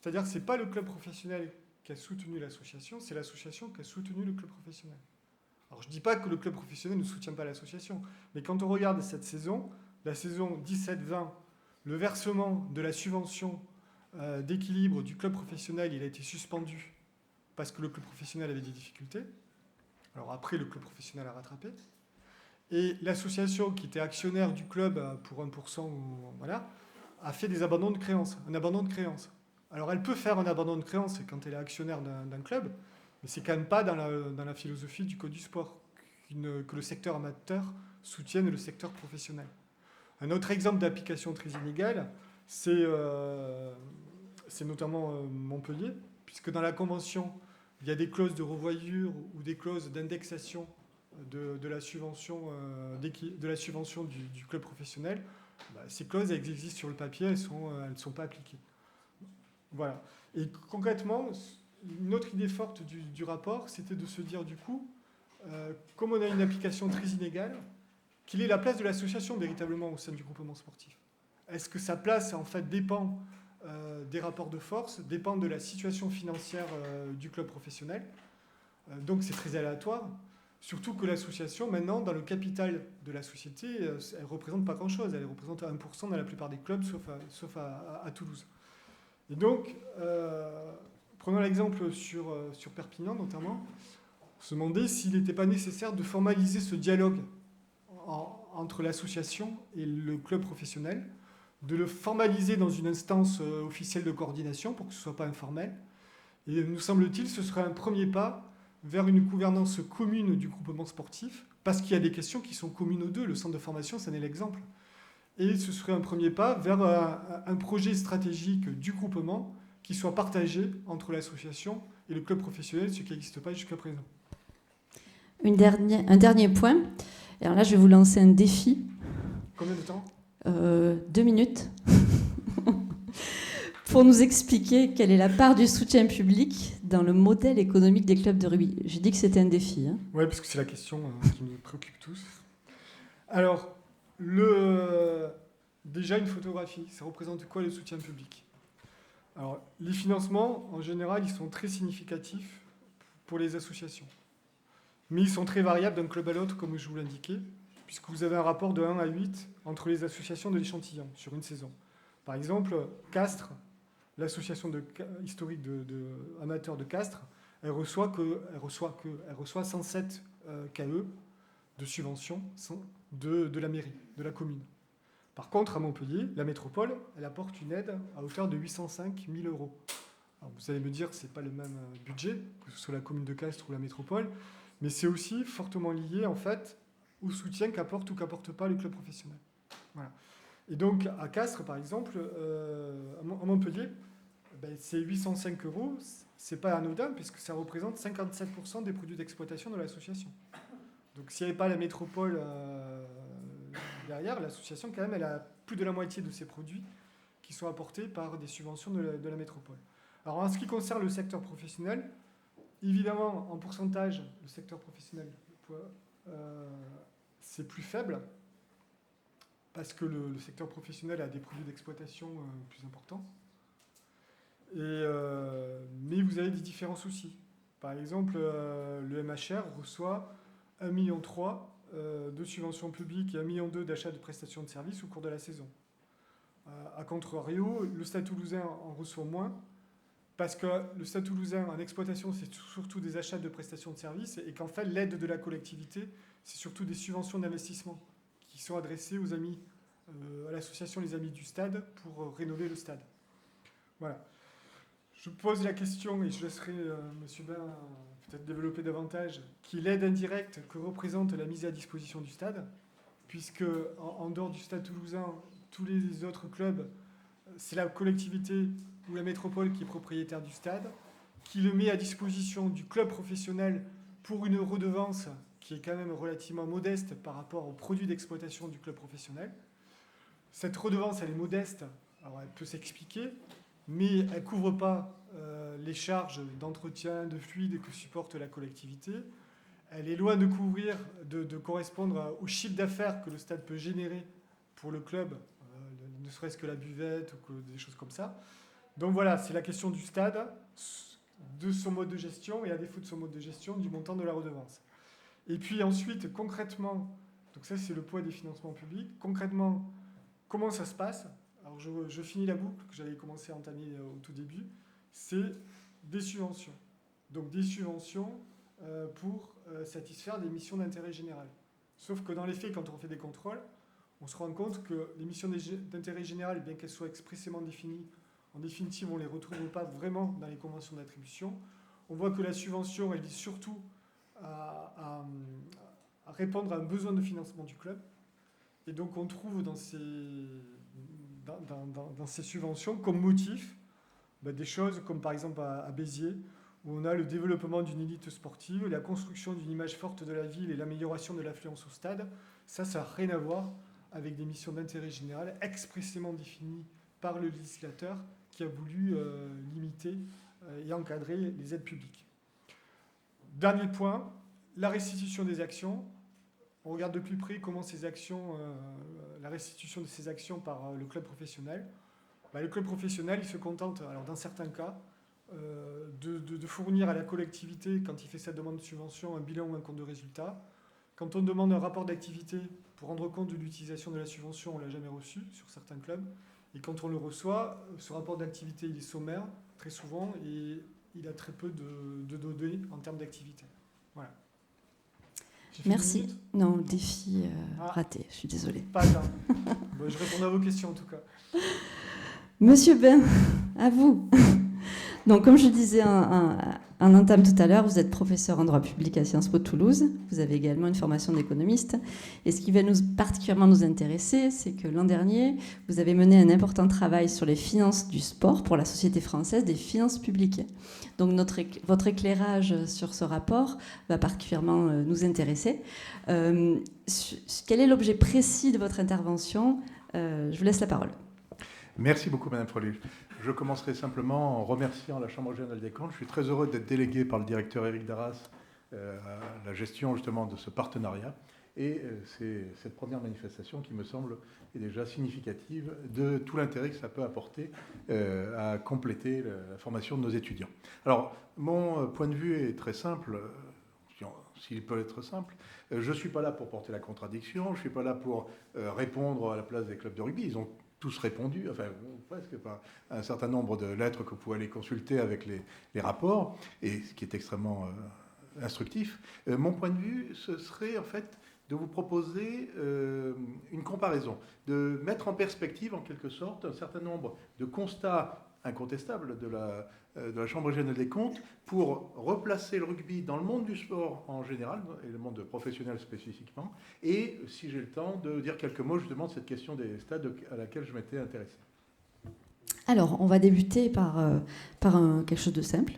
C'est-à-dire que ce n'est pas le club professionnel qui a soutenu l'association, c'est l'association qui a soutenu le club professionnel. Alors je ne dis pas que le club professionnel ne soutient pas l'association, mais quand on regarde cette saison, la saison 17-20, le versement de la subvention d'équilibre du club professionnel, il a été suspendu parce que le club professionnel avait des difficultés. Alors après, le club professionnel a rattrapé. Et l'association qui était actionnaire du club pour 1%, voilà, a fait des abandons de créances, un abandon de créances. Alors elle peut faire un abandon de créances quand elle est actionnaire d'un club, mais c'est quand même pas dans la philosophie du Code du sport que le secteur amateur soutienne le secteur professionnel. Un autre exemple d'application très inégale, c'est notamment Montpellier, puisque dans la convention, il y a des clauses de revoyure ou des clauses d'indexation de la subvention, du club professionnel. Ces clauses, elles existent sur le papier, elles ne sont pas appliquées. Voilà. Et concrètement, une autre idée forte du rapport, c'était de se dire du coup, comme on a une application très inégale, quelle est la place de l'association véritablement au sein du groupement sportif? Est-ce que sa place en fait dépend des rapports de force, dépend de la situation financière du club professionnel? Donc c'est très aléatoire. Surtout que l'association, maintenant, dans le capital de la société, elle ne représente pas grand-chose. Elle représente 1% dans la plupart des clubs, sauf à Toulouse. Et donc, prenons l'exemple sur Perpignan, notamment, on se demandait s'il n'était pas nécessaire de formaliser ce dialogue entre l'association et le club professionnel, de le formaliser dans une instance officielle de coordination pour que ce ne soit pas informel. Et nous semble-t-il, ce serait un premier pas vers une gouvernance commune du groupement sportif, parce qu'il y a des questions qui sont communes aux deux. Le centre de formation, ça en est l'exemple. Et ce serait un premier pas vers un projet stratégique du groupement qui soit partagé entre l'association et le club professionnel, ce qui n'existe pas jusqu'à présent. Un dernier point. Alors là, je vais vous lancer un défi. Combien de temps 2 minutes. Pour nous expliquer quelle est la part du soutien public dans le modèle économique des clubs de rugby. J'ai dit que c'était un défi. Hein. Oui, parce que c'est la question qui nous préoccupe tous. Alors, déjà une photographie, ça représente quoi le soutien public? Alors, les financements, en général, ils sont très significatifs pour les associations. Mais ils sont très variables d'un club à l'autre, comme je vous l'indiquais, puisque vous avez un rapport de 1 à 8 entre les associations de l'échantillon sur une saison. Par exemple, Castres, l'association historique amateurs de Castres, elle reçoit 107 KE de subventions de la mairie, de la commune. Par contre, à Montpellier, la métropole, elle apporte une aide à hauteur de 805 000 €. Alors, vous allez me dire que ce n'est pas le même budget, que ce soit la commune de Castres ou la métropole, mais c'est aussi fortement lié en fait au soutien qu'apporte ou qu'apporte pas le club professionnel. Voilà. Et donc à Castres, par exemple, à Montpellier, ces 805 €, c'est pas anodin puisque ça représente 57% des produits d'exploitation de l'association. Donc s'il n'y avait pas la métropole derrière, l'association quand même, elle a plus de la moitié de ses produits qui sont apportés par des subventions de la métropole. Alors en ce qui concerne le secteur professionnel, évidemment, en pourcentage, le secteur professionnel, c'est plus faible parce que le secteur professionnel a des produits d'exploitation plus importants. Mais vous avez des différences aussi. Par exemple, le MHR reçoit 1,3 million de subventions publiques et 1,2 million d'achats de prestations de services au cours de la saison. A contrario, le Stade Toulousain en reçoit moins, parce que le Stade Toulousain en exploitation, c'est surtout des achats de prestations de services, et qu'en fait, l'aide de la collectivité, c'est surtout des subventions d'investissement qui sont adressées aux amis, à l'association Les Amis du Stade pour rénover le stade. Voilà. Je pose la question, et je laisserai M. Bain peut-être développer davantage, qui est l'aide indirecte que représente la mise à disposition du stade, puisque en dehors du Stade Toulousain, tous les autres clubs, c'est la collectivité ou la métropole qui est propriétaire du stade, qui le met à disposition du club professionnel pour une redevance qui est quand même relativement modeste par rapport aux produits d'exploitation du club professionnel. Cette redevance, elle est modeste, alors elle peut s'expliquer, mais elle ne couvre pas les charges d'entretien, de fluide que supporte la collectivité. Elle est loin de couvrir, de correspondre au chiffre d'affaires que le stade peut générer pour le club, ne serait-ce que la buvette ou que des choses comme ça. Donc voilà, c'est la question du stade, de son mode de gestion et à défaut de son mode de gestion, du montant de la redevance. Et puis ensuite, concrètement, donc ça c'est le poids des financements publics, concrètement, comment ça se passe ? Alors je finis la boucle que j'avais commencé à entamer au tout début, c'est des subventions. Donc des subventions pour satisfaire des missions d'intérêt général. Sauf que dans les faits, quand on fait des contrôles, on se rend compte que les missions d'intérêt général, bien qu'elles soient expressément définies, en définitive, on ne les retrouve pas vraiment dans les conventions d'attribution. On voit que la subvention, elle vise surtout à répondre à un besoin de financement du club. Et donc, on trouve dans ces subventions comme motif des choses comme par exemple à Béziers, où on a le développement d'une élite sportive, la construction d'une image forte de la ville et l'amélioration de l'affluence au stade. Ça n'a rien à voir avec des missions d'intérêt général expressément définies par le législateur qui a voulu limiter et encadrer les aides publiques. Dernier point, la restitution des actions. On regarde de plus près comment ces actions, la restitution de ces actions par le club professionnel. Le club professionnel, il se contente, alors dans certains cas, de fournir à la collectivité, quand il fait sa demande de subvention, un bilan ou un compte de résultat. Quand on demande un rapport d'activité pour rendre compte de l'utilisation de la subvention, on ne l'a jamais reçu sur certains clubs. Et quand on le reçoit, ce rapport d'activité, il est sommaire, très souvent, et il a très peu de données en termes d'activité. Voilà. Merci. Non, défi raté, je suis désolée. Pas grave. Je réponds à vos questions en tout cas. Monsieur Ben, à vous. Donc, comme je disais en entame tout à l'heure, vous êtes professeur en droit public à Sciences Po Toulouse. Vous avez également une formation d'économiste. Et ce qui va particulièrement nous intéresser, c'est que l'an dernier, vous avez mené un important travail sur les finances du sport pour la Société française des finances publiques. Donc, votre éclairage sur ce rapport va particulièrement nous intéresser. Quel est l'objet précis de votre intervention ? Je vous laisse la parole. Merci beaucoup, Madame Freluche. Je commencerai simplement en remerciant la Chambre régionale des comptes. Je suis très heureux d'être délégué par le directeur Éric Darras à la gestion justement de ce partenariat. Et c'est cette première manifestation qui me semble est déjà significative de tout l'intérêt que ça peut apporter à compléter la formation de nos étudiants. Alors, mon point de vue est très simple, s'il peut être simple. Je ne suis pas là pour porter la contradiction, je ne suis pas là pour répondre à la place des clubs de rugby. Ils ont tous répondu, enfin presque par un certain nombre de lettres que vous pouvez aller consulter avec les rapports, et ce qui est extrêmement instructif. Mon point de vue, ce serait en fait de vous proposer une comparaison, de mettre en perspective en quelque sorte un certain nombre de constats incontestables de la Chambre régionale des comptes pour replacer le rugby dans le monde du sport en général et le monde professionnel spécifiquement, et si j'ai le temps de dire quelques mots justement de cette question des stades à laquelle je m'étais intéressé. Alors, on va débuter par quelque chose de simple.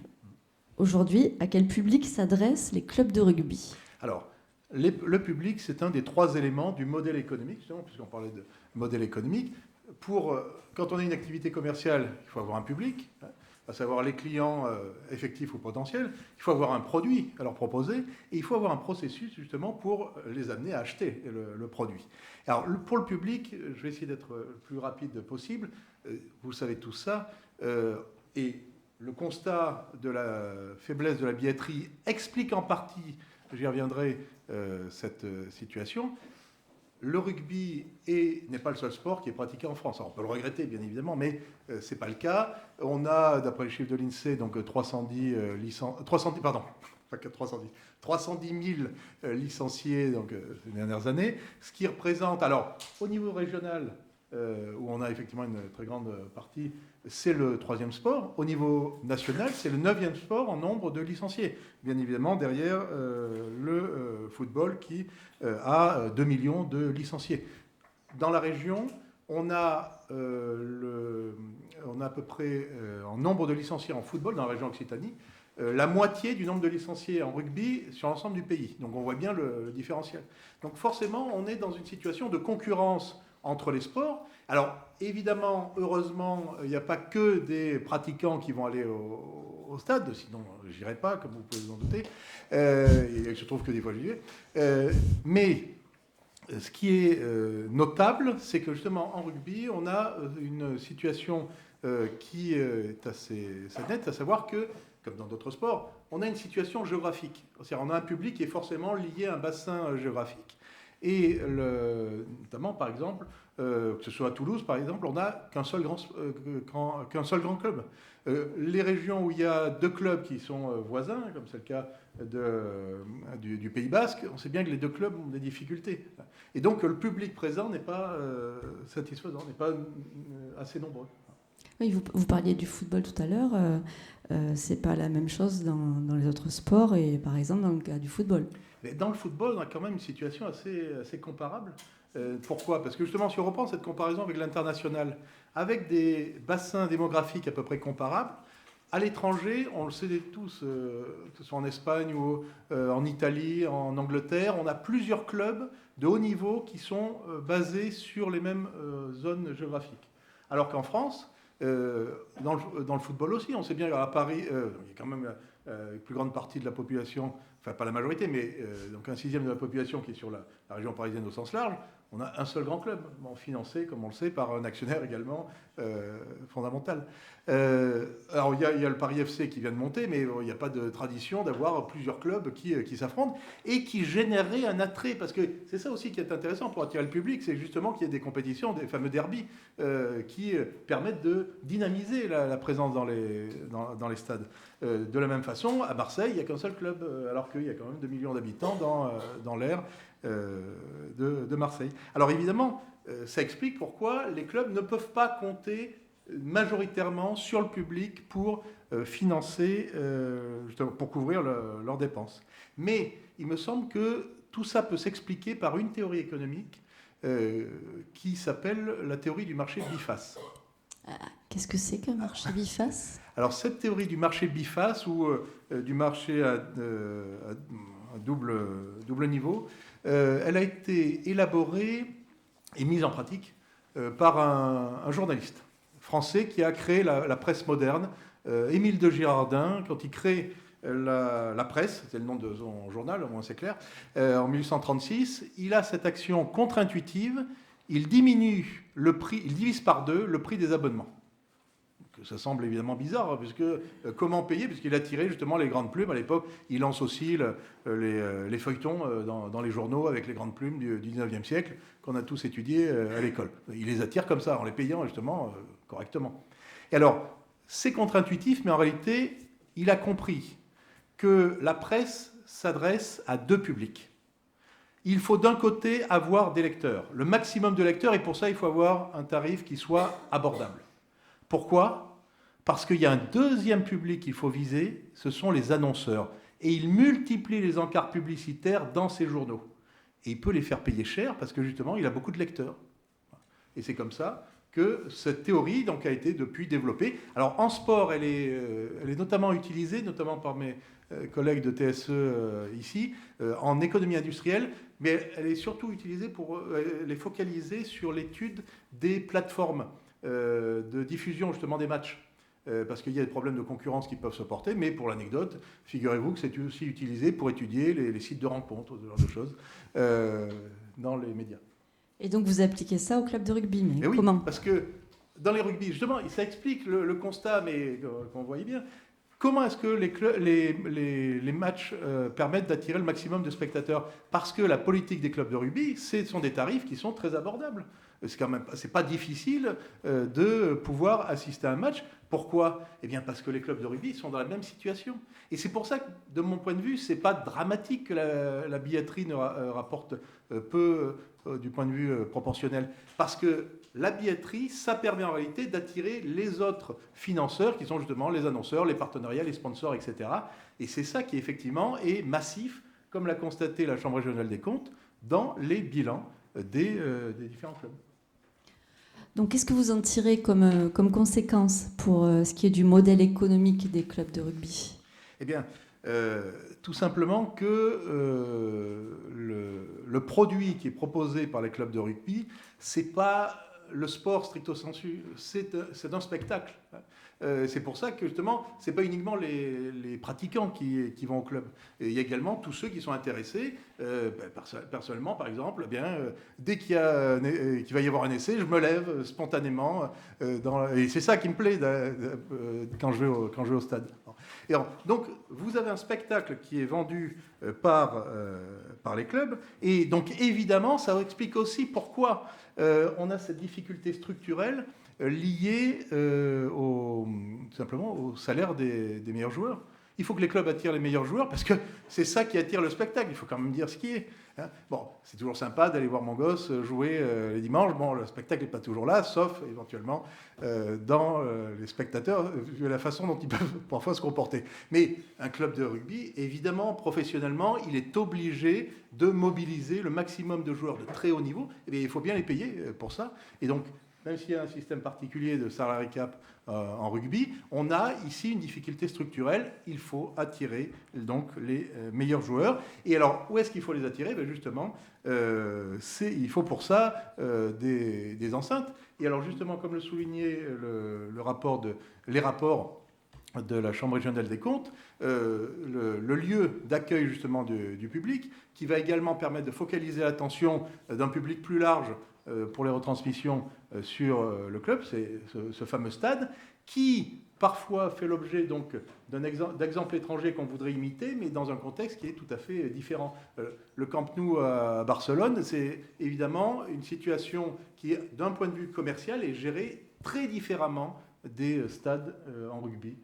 Aujourd'hui, à quel public s'adressent les clubs de rugby ? Alors, le public, c'est un des 3 éléments du modèle économique, justement, puisqu'on parlait de modèle économique. Quand on a une activité commerciale, il faut avoir un public, à savoir les clients effectifs ou potentiels. Il faut avoir un produit à leur proposer et il faut avoir un processus justement pour les amener à acheter le produit. Alors pour le public, je vais essayer d'être le plus rapide possible. Vous savez tout ça. Et le constat de la faiblesse de la billetterie explique en partie, j'y reviendrai, cette situation. Le rugby n'est pas le seul sport qui est pratiqué en France. Alors, on peut le regretter, bien évidemment, mais ce n'est pas le cas. On a, d'après les chiffres de l'INSEE, donc 310 000 licenciés donc, ces dernières années, ce qui représente, alors, au niveau régional, où on a effectivement une très grande partie, c'est le 3e sport. Au niveau national, c'est le 9e sport en nombre de licenciés. Bien évidemment, derrière le football qui a 2 millions de licenciés. Dans la région, on a à peu près, en nombre de licenciés en football, dans la région Occitanie, la moitié du nombre de licenciés en rugby sur l'ensemble du pays. Donc on voit bien le différentiel. Donc forcément, on est dans une situation de concurrence entre les sports. Alors, évidemment, heureusement, il n'y a pas que des pratiquants qui vont aller au stade, sinon je n'irai pas, comme vous pouvez vous en douter. Et il se trouve que des fois j'y vais. Mais ce qui est notable, c'est que justement en rugby, on a une situation qui est assez nette, à savoir que, comme dans d'autres sports, on a une situation géographique. C'est-à-dire on a un public qui est forcément lié à un bassin géographique. Et notamment, par exemple, que ce soit à Toulouse, par exemple, on n'a qu'un seul grand club. Les régions où il y a 2 clubs qui sont voisins, comme c'est le cas du Pays Basque, on sait bien que les 2 clubs ont des difficultés. Et donc le public présent n'est pas satisfaisant, n'est pas assez nombreux. Oui, vous parliez du football tout à l'heure. C'est pas la même chose dans les autres sports et par exemple dans le cas du football. Mais dans le football, on a quand même une situation assez comparable. Pourquoi ? Parce que justement, si on reprend cette comparaison avec l'international, avec des bassins démographiques à peu près comparables, à l'étranger, on le sait tous, que ce soit en Espagne ou en Italie, en Angleterre, on a plusieurs clubs de haut niveau qui sont basés sur les mêmes zones géographiques. Alors qu'en France, dans le football aussi, on sait bien qu'à Paris, il y a quand même une plus grande partie de la population, enfin pas la majorité, mais donc un 6e de la population qui est sur la région parisienne au sens large. On a un seul grand club, financé, comme on le sait, par un actionnaire également fondamental. Alors il y a le Paris FC qui vient de monter, mais il n'y a pas de tradition d'avoir plusieurs clubs qui s'affrontent et qui généreraient un attrait, parce que c'est ça aussi qui est intéressant pour attirer le public, c'est justement qu'il y ait des compétitions, des fameux derbies, qui permettent de dynamiser la présence dans les stades. De la même façon, à Marseille, il n'y a qu'un seul club, alors qu'il y a quand même 2 millions d'habitants dans l'aire de Marseille. Alors évidemment, ça explique pourquoi les clubs ne peuvent pas compter majoritairement sur le public pour financer, pour couvrir leurs dépenses. Mais il me semble que tout ça peut s'expliquer par une théorie économique qui s'appelle la théorie du marché biface. Qu'est-ce que c'est qu'un marché biface ? Alors cette théorie du marché biface ou du marché à double niveau, elle a été élaborée et mise en pratique par un journaliste français qui a créé la presse moderne, Émile de Girardin, quand il crée la presse, c'était le nom de son journal, au moins c'est clair, en 1836, il a cette action contre-intuitive, il diminue le prix, il divise par 2 le prix des abonnements. Ça semble évidemment bizarre, puisque comment payer, puisqu'il a tiré justement les grandes plumes. À l'époque, il lance aussi les feuilletons dans les journaux avec les grandes plumes du 19e siècle, qu'on a tous étudiés à l'école. Il les attire comme ça, en les payant justement correctement. Et alors, c'est contre-intuitif, mais en réalité, il a compris que la presse s'adresse à 2 publics. Il faut d'un côté avoir des lecteurs, le maximum de lecteurs, et pour ça, il faut avoir un tarif qui soit abordable. Pourquoi ? Parce qu'il y a un deuxième public qu'il faut viser, ce sont les annonceurs. Et il multiplie les encarts publicitaires dans ses journaux. Et il peut les faire payer cher parce que justement, il a beaucoup de lecteurs. Et c'est comme ça que cette théorie donc, a été depuis développée. Alors en sport, elle est notamment utilisée, notamment par mes collègues de TSE ici, en économie industrielle, mais elle est surtout utilisée pour les focaliser sur l'étude des plateformes de diffusion justement des matchs. Parce qu'il y a des problèmes de concurrence qui peuvent se porter, mais pour l'anecdote, figurez-vous que c'est aussi utilisé pour étudier les sites de rencontres, ce genre de choses, dans les médias. Et donc vous appliquez ça au club de rugby, mais oui, comment ? Parce que dans les rugby, justement, ça explique le constat, mais qu'on voyait bien. Comment est-ce que les matchs permettent d'attirer le maximum de spectateurs ? Parce que la politique des clubs de rugby, ce sont des tarifs qui sont très abordables. C'est pas difficile de pouvoir assister à un match. Pourquoi ? Eh bien parce que les clubs de rugby sont dans la même situation. Et c'est pour ça que, de mon point de vue, c'est pas dramatique que la billetterie ne rapporte peu du point de vue proportionnel. Parce que la billetterie, ça permet en réalité d'attirer les autres financeurs, qui sont justement les annonceurs, les partenariats, les sponsors, etc. Et c'est ça qui, effectivement, est massif, comme l'a constaté la Chambre régionale des comptes, dans les bilans des différents clubs. Donc, qu'est-ce que vous en tirez comme conséquence pour ce qui est du modèle économique des clubs de rugby ? Eh bien, tout simplement que le le produit qui est proposé par les clubs de rugby, c'est pas le sport stricto sensu, c'est un spectacle. C'est pour ça que justement, c'est pas uniquement les pratiquants qui vont au club. Et il y a également tous ceux qui sont intéressés. Personnellement, par exemple, eh bien, dès qu'il va y avoir un essai, je me lève spontanément. Et c'est ça qui me plaît quand je vais au stade. Et alors, donc, vous avez un spectacle qui est vendu par les clubs. Et donc, évidemment, ça explique aussi pourquoi on a cette difficulté structurelle liée simplement au salaire des meilleurs joueurs. Il faut que les clubs attirent les meilleurs joueurs parce que c'est ça qui attire le spectacle. Il faut quand même dire ce qui est. Hein. Bon, c'est toujours sympa d'aller voir mon gosse jouer les dimanches. Bon, le spectacle n'est pas toujours là, sauf éventuellement dans les spectateurs, la façon dont ils peuvent parfois se comporter. Mais un club de rugby, évidemment, professionnellement, il est obligé de mobiliser le maximum de joueurs de très haut niveau. Et il faut bien les payer pour ça. Et donc, même s'il y a un système particulier de salary cap en rugby, on a ici une difficulté structurelle. Il faut attirer donc les meilleurs joueurs. Et alors, où est-ce qu'il faut les attirer ? Justement, il faut pour ça des enceintes. Et alors, justement, comme le soulignait les rapports de la Chambre régionale des comptes, le lieu d'accueil justement du public, qui va également permettre de focaliser l'attention d'un public plus large pour les retransmissions sur le club, c'est ce fameux stade, qui parfois fait l'objet donc d'exemples étrangers qu'on voudrait imiter, mais dans un contexte qui est tout à fait différent. Le Camp Nou à Barcelone, c'est évidemment une situation qui, d'un point de vue commercial, est gérée très différemment des stades en rugby.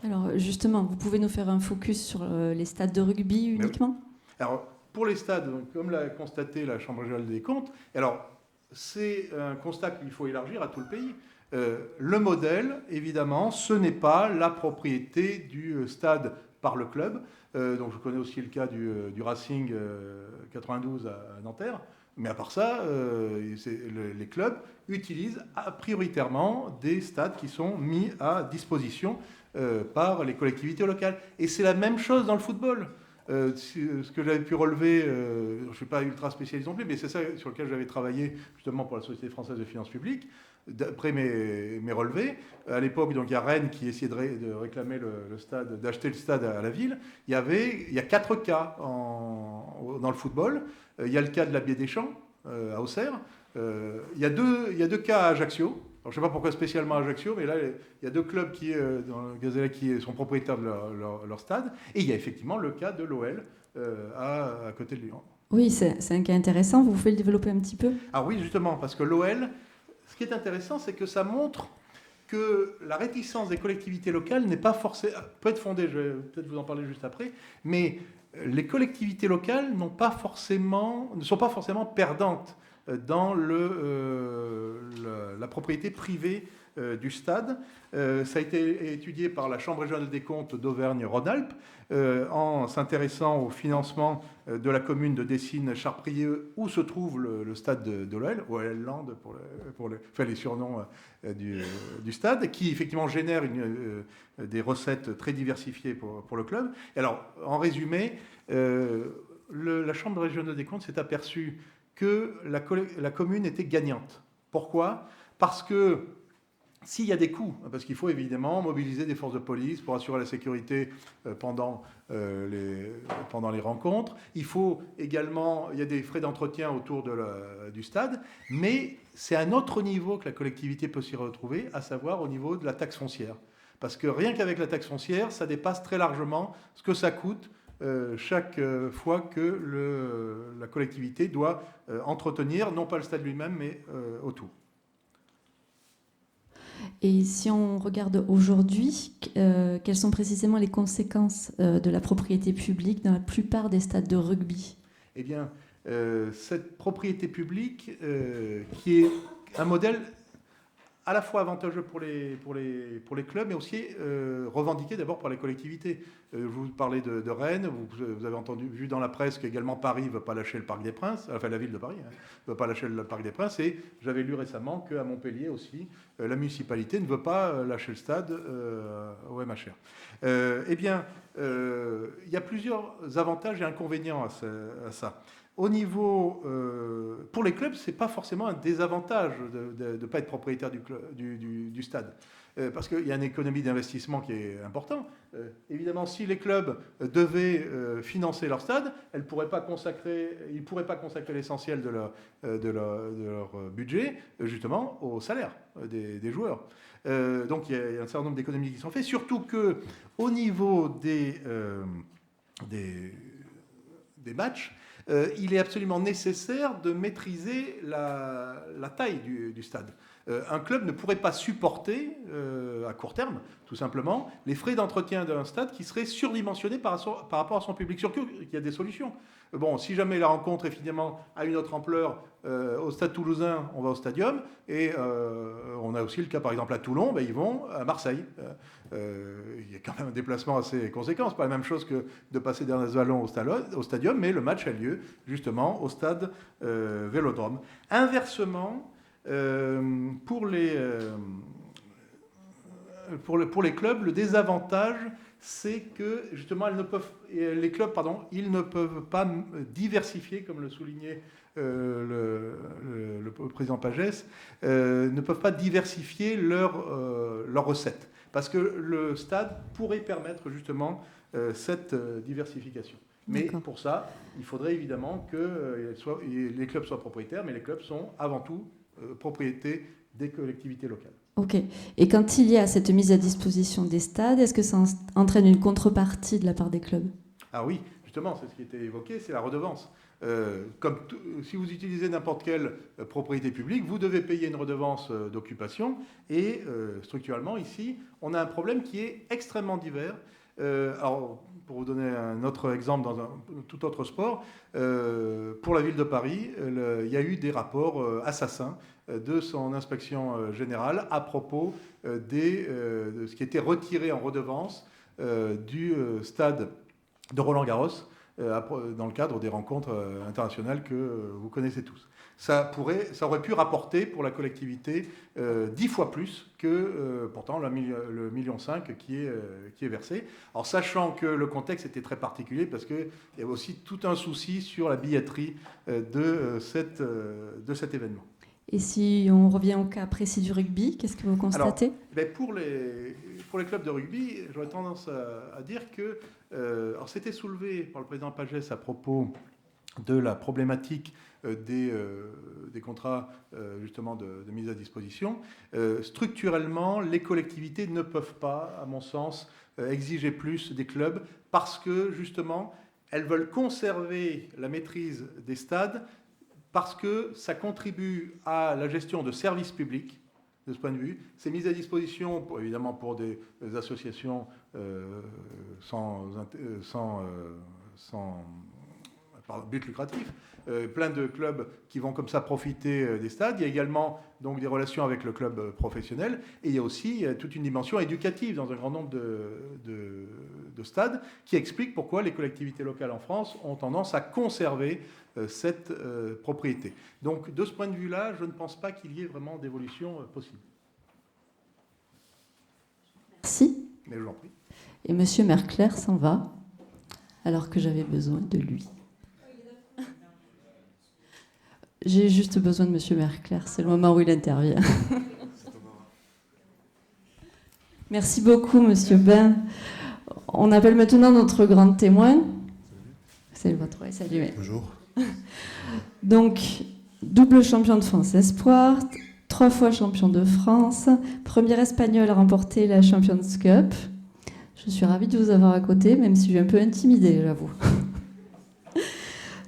Alors justement, vous pouvez nous faire un focus sur les stades de rugby uniquement ? Oui. Alors, pour les stades, donc, comme l'a constaté la Chambre régionale des comptes, alors c'est un constat qu'il faut élargir à tout le pays. Le modèle, évidemment, ce n'est pas la propriété du stade par le club. Donc je connais aussi le cas du Racing 92 à Nanterre. Mais à part ça, les clubs utilisent prioritairement des stades qui sont mis à disposition par les collectivités locales. Et c'est la même chose dans le football. Ce que j'avais pu relever, je ne suis pas ultra spécialiste non plus, mais c'est ça sur lequel j'avais travaillé justement pour la Société française de finances publiques, d'après mes relevés. À l'époque, donc, il y a Rennes qui essayait de réclamer le stade, d'acheter le stade à la ville. Il y a 4 cas dans le football. Il y a le cas de la Baie-des-Champs à Auxerre. Il y a deux cas à Ajaccio. Alors, je ne sais pas pourquoi spécialement Ajaccio, mais là, il y a 2 clubs dans le Gazella qui sont propriétaires de leur stade. Et il y a effectivement le cas de l'OL à côté de Lyon. Oui, c'est un cas intéressant. Vous pouvez le développer un petit peu ? Ah oui, justement, parce que l'OL, ce qui est intéressant, c'est que ça montre que la réticence des collectivités locales n'est pas forcément, peut être fondée, je vais peut-être vous en parler juste après, mais les collectivités locales ne sont pas forcément perdantes dans la propriété privée du stade. Ça a été étudié par la Chambre régionale des comptes d'Auvergne-Rhône-Alpes en s'intéressant au financement de la commune de Dessines-Charprieux où se trouve le stade de l'OL, OL Land pour les surnoms du stade, qui effectivement génère des recettes très diversifiées pour le club. Et alors, en résumé, la Chambre régionale des comptes s'est aperçue que la commune était gagnante. Pourquoi ? Parce que s'il y a des coûts, parce qu'il faut évidemment mobiliser des forces de police pour assurer la sécurité pendant les rencontres, il y a des frais d'entretien autour du stade, mais c'est à un autre niveau que la collectivité peut s'y retrouver, à savoir au niveau de la taxe foncière. Parce que rien qu'avec la taxe foncière, ça dépasse très largement ce que ça coûte chaque fois que la collectivité doit entretenir, non pas le stade lui-même, mais autour. Et si on regarde aujourd'hui, quelles sont précisément les conséquences de la propriété publique dans la plupart des stades de rugby ? Eh bien, cette propriété publique, qui est un modèle à la fois avantageux pour les clubs, mais aussi revendiqué d'abord par les collectivités. Je vous parlais de Rennes, vous avez vu dans la presse qu'également Paris ne veut pas lâcher le Parc des Princes, enfin la ville de Paris ne veut pas lâcher le Parc des Princes, et j'avais lu récemment qu'à Montpellier aussi, la municipalité ne veut pas lâcher le stade au MHR. Eh bien, il y a plusieurs avantages et inconvénients à ça. Au niveau, pour les clubs, ce n'est pas forcément un désavantage de ne pas être propriétaire du stade. Parce qu'il y a une économie d'investissement qui est importante. Évidemment, si les clubs devaient financer leur stade, ils ne pourraient pas consacrer l'essentiel de leur budget, justement, au salaire des joueurs. Donc il y a un certain nombre d'économies qui sont faites, surtout qu'au niveau des matchs, il est absolument nécessaire de maîtriser la taille du stade. Un club ne pourrait pas supporter, à court terme, tout simplement, les frais d'entretien d'un stade qui seraient surdimensionnés par rapport à son public. Surtout qu'il y a des solutions. Bon, si jamais la rencontre est finalement à une autre ampleur, au Stade Toulousain, on va au Stadium, et on a aussi le cas, par exemple, à Toulon, ils vont à Marseille. Il y a quand même un déplacement assez conséquent. C'est pas la même chose que de passer d'un Vallon au Stadium, mais le match a lieu justement au stade Vélodrome. Inversement, pour les clubs, le désavantage, c'est que justement ils ne peuvent pas diversifier, comme le soulignait le président Pagès, ne peuvent pas diversifier leurs recettes, parce que le stade pourrait permettre justement cette diversification. Mais pour ça, il faudrait évidemment que les clubs soient propriétaires, mais les clubs sont avant tout propriété des collectivités locales. Ok. Et quand il y a cette mise à disposition des stades, est-ce que ça entraîne une contrepartie de la part des clubs ? Ah oui, justement, c'est ce qui était évoqué, c'est la redevance. Si vous utilisez n'importe quelle propriété publique, vous devez payer une redevance d'occupation. Et structurellement, ici, on a un problème qui est extrêmement divers. Alors, pour vous donner un autre exemple dans un tout autre sport, pour la ville de Paris, il y a eu des rapports assassins de son inspection générale à propos de ce qui était retiré en redevance du stade de Roland-Garros dans le cadre des rencontres internationales que vous connaissez tous. Ça aurait pu rapporter pour la collectivité 10 fois plus que pourtant le 1,5 million qui est versé. Alors sachant que le contexte était très particulier parce qu'il y avait aussi tout un souci sur la billetterie de cet événement. Et si on revient au cas précis du rugby, qu'est-ce que vous constatez ? Alors, pour les clubs de rugby, j'aurais tendance à dire que alors c'était soulevé par le président Pagès à propos de la problématique des contrats justement de mise à disposition. Structurellement, les collectivités ne peuvent pas, à mon sens, exiger plus des clubs parce que justement, elles veulent conserver la maîtrise des stades parce que ça contribue à la gestion de services publics. De ce point de vue, c'est mis à disposition, évidemment, pour des associations sans but lucratif, plein de clubs qui vont comme ça profiter des stades. Il y a également donc des relations avec le club professionnel, et il y a aussi toute une dimension éducative dans un grand nombre de stades qui explique pourquoi les collectivités locales en France ont tendance à conserver cette propriété. Donc de ce point de vue-là, je ne pense pas qu'il y ait vraiment d'évolution possible. Merci. Mais je vous en prie. Et M. Merclair s'en va, alors que j'avais besoin de lui. J'ai juste besoin de M. Merclair, c'est le moment où il intervient. Merci beaucoup, M. Ben. On appelle maintenant notre grand témoin. C'est votre... Ouais, salut. Bonjour. Donc, double champion de France Espoir, 3 fois champion de France, premier espagnol à remporter la Champions Cup. Je suis ravie de vous avoir à côté, même si je suis un peu intimidée, j'avoue.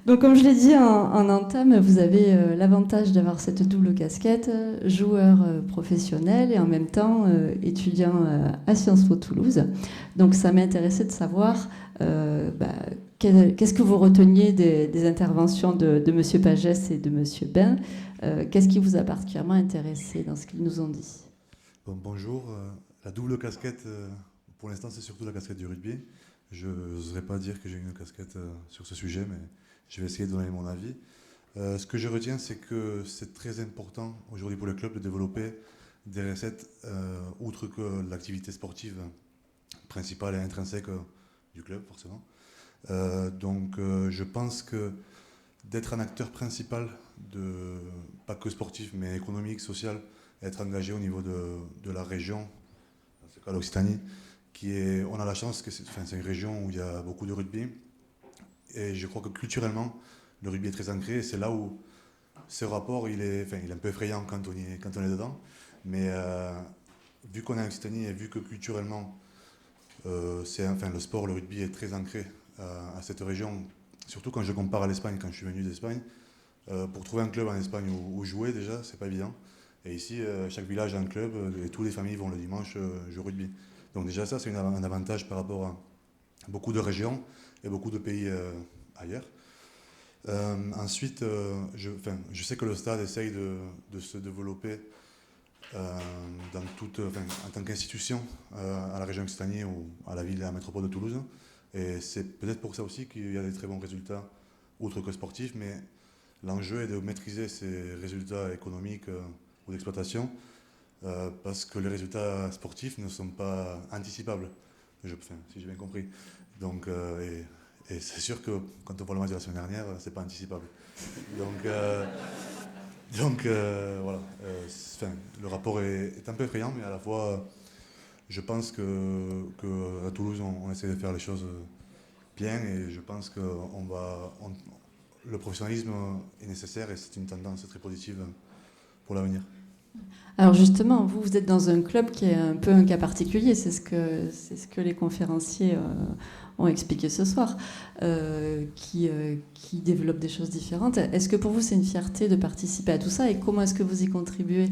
Donc, comme je l'ai dit en entame, vous avez l'avantage d'avoir cette double casquette, joueur professionnel et en même temps étudiant à Sciences Po Toulouse. Donc, ça m'intéressait de savoir qu'est-ce que vous reteniez des interventions de M. Pagès et de M. Ben. Qu'est-ce qui vous a particulièrement intéressé dans ce qu'ils nous ont dit ? Bonjour. La double casquette, pour l'instant, c'est surtout la casquette du rugby. Je n'oserais pas dire que j'ai une casquette sur ce sujet, mais je vais essayer de donner mon avis. Ce que je retiens, c'est que c'est très important aujourd'hui pour le club de développer des recettes outre que l'activité sportive principale et intrinsèque du club, forcément. Donc je pense que d'être un acteur principal, pas que sportif, mais économique, social, être engagé au niveau de la région, dans ce cas l'Occitanie, on a la chance que c'est une région où il y a beaucoup de rugby, et je crois que culturellement, le rugby est très ancré, et c'est là où ce rapport, il est un peu effrayant quand on est dedans, mais vu qu'on est en Occitanie et vu que culturellement, le sport, le rugby est très ancré à cette région, surtout quand je compare à l'Espagne, quand je suis venu d'Espagne, pour trouver un club en Espagne où jouer déjà, c'est pas évident. Et ici, chaque village a un club et toutes les familles vont le dimanche jouer au rugby. Donc déjà ça, c'est un avantage par rapport à beaucoup de régions et beaucoup de pays ailleurs. Ensuite, je sais que le stade essaye de se développer en tant qu'institution à la région Occitanie ou à la ville, à la métropole de Toulouse. Et c'est peut-être pour ça aussi qu'il y a des très bons résultats, outre que sportifs, mais l'enjeu est de maîtriser ces résultats économiques ou d'exploitation, parce que les résultats sportifs ne sont pas anticipables, si j'ai bien compris. Donc, et c'est sûr que quand on voit le match de la semaine dernière, c'est pas anticipable. Donc voilà, le rapport est un peu effrayant, mais à la fois, je pense qu'à Toulouse, on essaie de faire les choses bien, et je pense que le professionnalisme est nécessaire, et c'est une tendance très positive pour l'avenir. Alors justement, vous êtes dans un club qui est un peu un cas particulier, c'est ce que les conférenciers ont expliqué ce soir, qui développe des choses différentes. Est-ce que pour vous c'est une fierté de participer à tout ça, et comment est-ce que vous y contribuez ?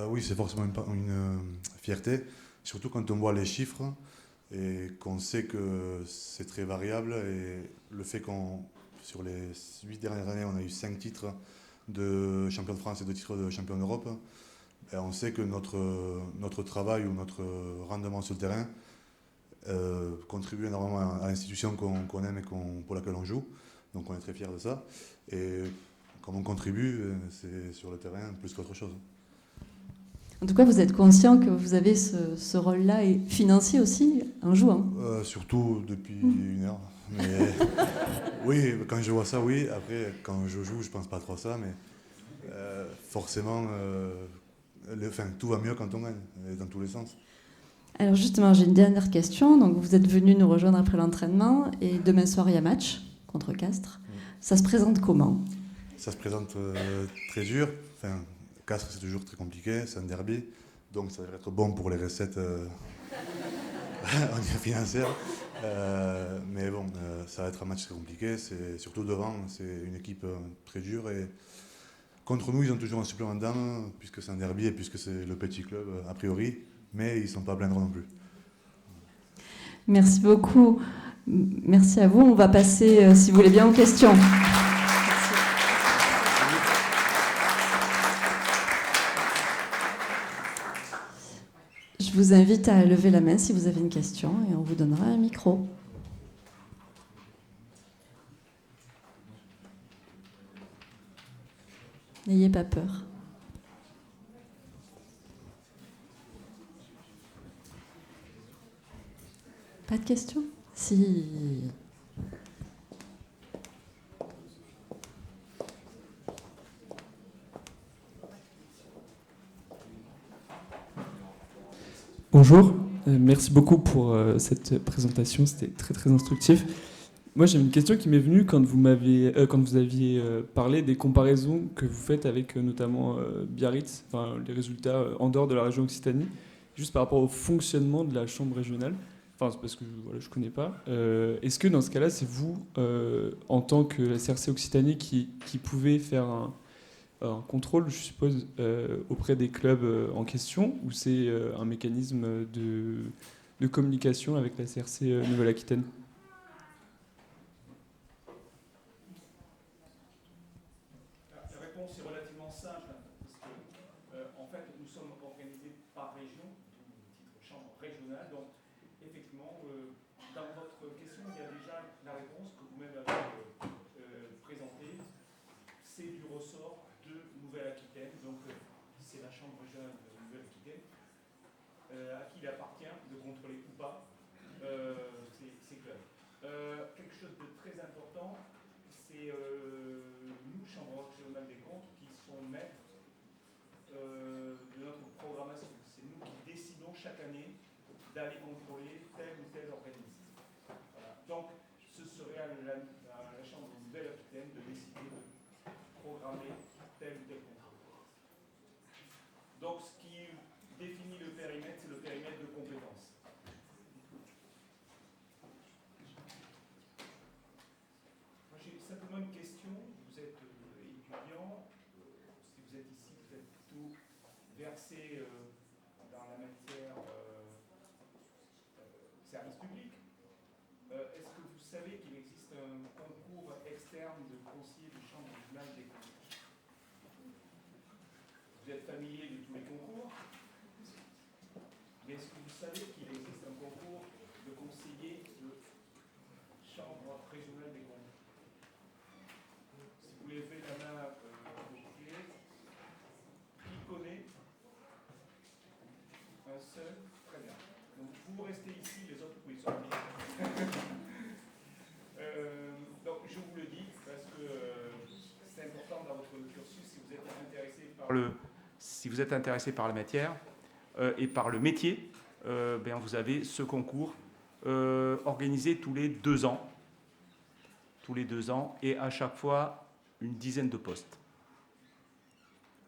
Oui, c'est forcément une fierté, surtout quand on voit les chiffres et qu'on sait que c'est très variable, et le fait sur les 8 dernières années, on a eu 5 titres de champion de France et 2 titres de champion d'Europe. Et on sait que notre travail ou notre rendement sur le terrain contribue énormément à l'institution qu'on aime et pour laquelle on joue. Donc on est très fiers de ça. Et comme on contribue, c'est sur le terrain plus qu'autre chose. En tout cas, vous êtes conscient que vous avez ce rôle-là, et financier aussi, en jouant. Surtout depuis une heure. Mais oui, quand je vois ça, oui. Après, quand je joue, je pense pas trop à ça, mais forcément, tout va mieux quand on gagne, dans tous les sens. Alors justement, j'ai une dernière question. Donc vous êtes venu nous rejoindre après l'entraînement, et demain soir il y a match contre Castres. Ça se présente comment ? Ça se présente très dur. Castres, c'est toujours très compliqué, c'est un derby, donc ça va être bon pour les recettes financières. Mais bon, ça va être un match très compliqué. C'est surtout devant, c'est une équipe très dure, et contre nous, ils ont toujours un supplément d'âme, puisque c'est un derby et puisque c'est le petit club a priori, mais ils ne sont pas à plaindre non plus. Merci beaucoup. Merci à vous. On va passer, si vous voulez bien, aux questions. Je vous invite à lever la main si vous avez une question, et on vous donnera un micro. N'ayez pas peur. Pas de questions ? Si. Bonjour, merci beaucoup pour cette présentation, c'était très très instructif. Moi j'ai une question qui m'est venue quand vous aviez parlé des comparaisons que vous faites avec notamment Biarritz, enfin les résultats en dehors de la région Occitanie, juste par rapport au fonctionnement de la chambre régionale. Enfin c'est parce que voilà, je connais pas. Est-ce que dans ce cas-là c'est vous, en tant que la CRC Occitanie, qui pouvez faire un contrôle, je suppose, auprès des clubs en question, ou c'est un mécanisme de communication avec la CRC Nouvelle-Aquitaine ? La réponse est relativement simple, parce que en fait, nous sommes organisés par région, titre chambre régionale, donc effectivement, dans votre question, il y a déjà la réponse que vous-même avez présentée. C'est du ressort de Nouvelle-Aquitaine, donc c'est la Chambre régionale de Nouvelle-Aquitaine, à qui il appartient de contrôler ou pas ces clubs. Quelque chose de très important, c'est nous, Chambre régionale des comptes, qui sont maîtres de notre programmation. C'est nous qui décidons chaque année d'aller contrôler tel ou tel organisme. Voilà. Donc, ce serait à la Chambre de Nouvelle-Aquitaine de décider de programmer tel ou tel contrôle. Donc, ce qui définit le périmètre, c'est le périmètre de compétences. Moi, j'ai simplement une question. Vous êtes étudiant. Si vous êtes ici, vous êtes plutôt versé dans la matière service public. Est-ce que vous savez qu'il existe un concours externe de conseiller de chambre régionale des comptes? Vous êtes familier de tous les concours, mais est-ce que vous savez qu'il existe un concours de conseiller de chambre régionale des comptes? Si vous levez la main, qui connaît? Un seul? Très bien. Donc vous restez ici, les autres vous pouvez sortir. Donc je vous le dis parce que c'est important dans votre cursus si vous êtes intéressé par la matière et par le métier, vous avez ce concours organisé tous les 2 ans. Tous les 2 ans et à chaque fois une dizaine de postes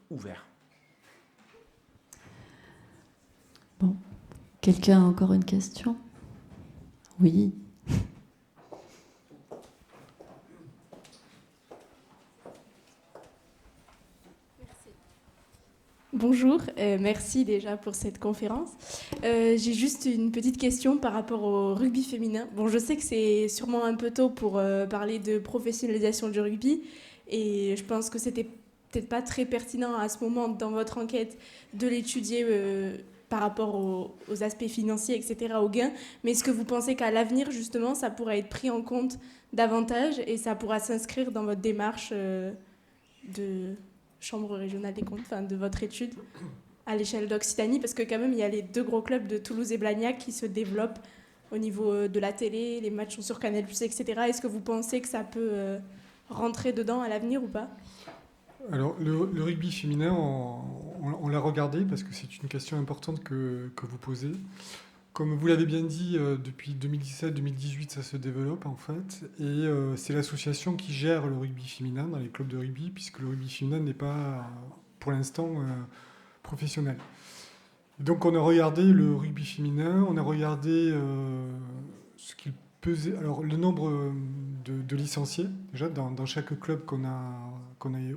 ouverts. Bon. Quelqu'un a encore une question? Oui. Bonjour, merci déjà pour cette conférence. J'ai juste une petite question par rapport au rugby féminin. Bon, je sais que c'est sûrement un peu tôt pour parler de professionnalisation du rugby et je pense que c'était peut-être pas très pertinent à ce moment dans votre enquête de l'étudier par rapport aux aspects financiers, etc., aux gains. Mais est-ce que vous pensez qu'à l'avenir, justement, ça pourra être pris en compte davantage et ça pourra s'inscrire dans votre démarche de Chambre régionale des comptes, enfin de votre étude à l'échelle d'Occitanie, parce que quand même il y a les 2 gros clubs de Toulouse et Blagnac qui se développent au niveau de la télé, les matchs sont sur Canal+, etc. Est-ce que vous pensez que ça peut rentrer dedans à l'avenir ou pas? Alors, le rugby féminin, on l'a regardé parce que c'est une question importante que vous posez. Comme vous l'avez bien dit, depuis 2017-2018, ça se développe en fait. Et c'est l'association qui gère le rugby féminin dans les clubs de rugby, puisque le rugby féminin n'est pas, pour l'instant, professionnel. Donc on a regardé le rugby féminin, on a regardé ce qu'il pesait, alors le nombre de licenciés, déjà, dans chaque club qu'on a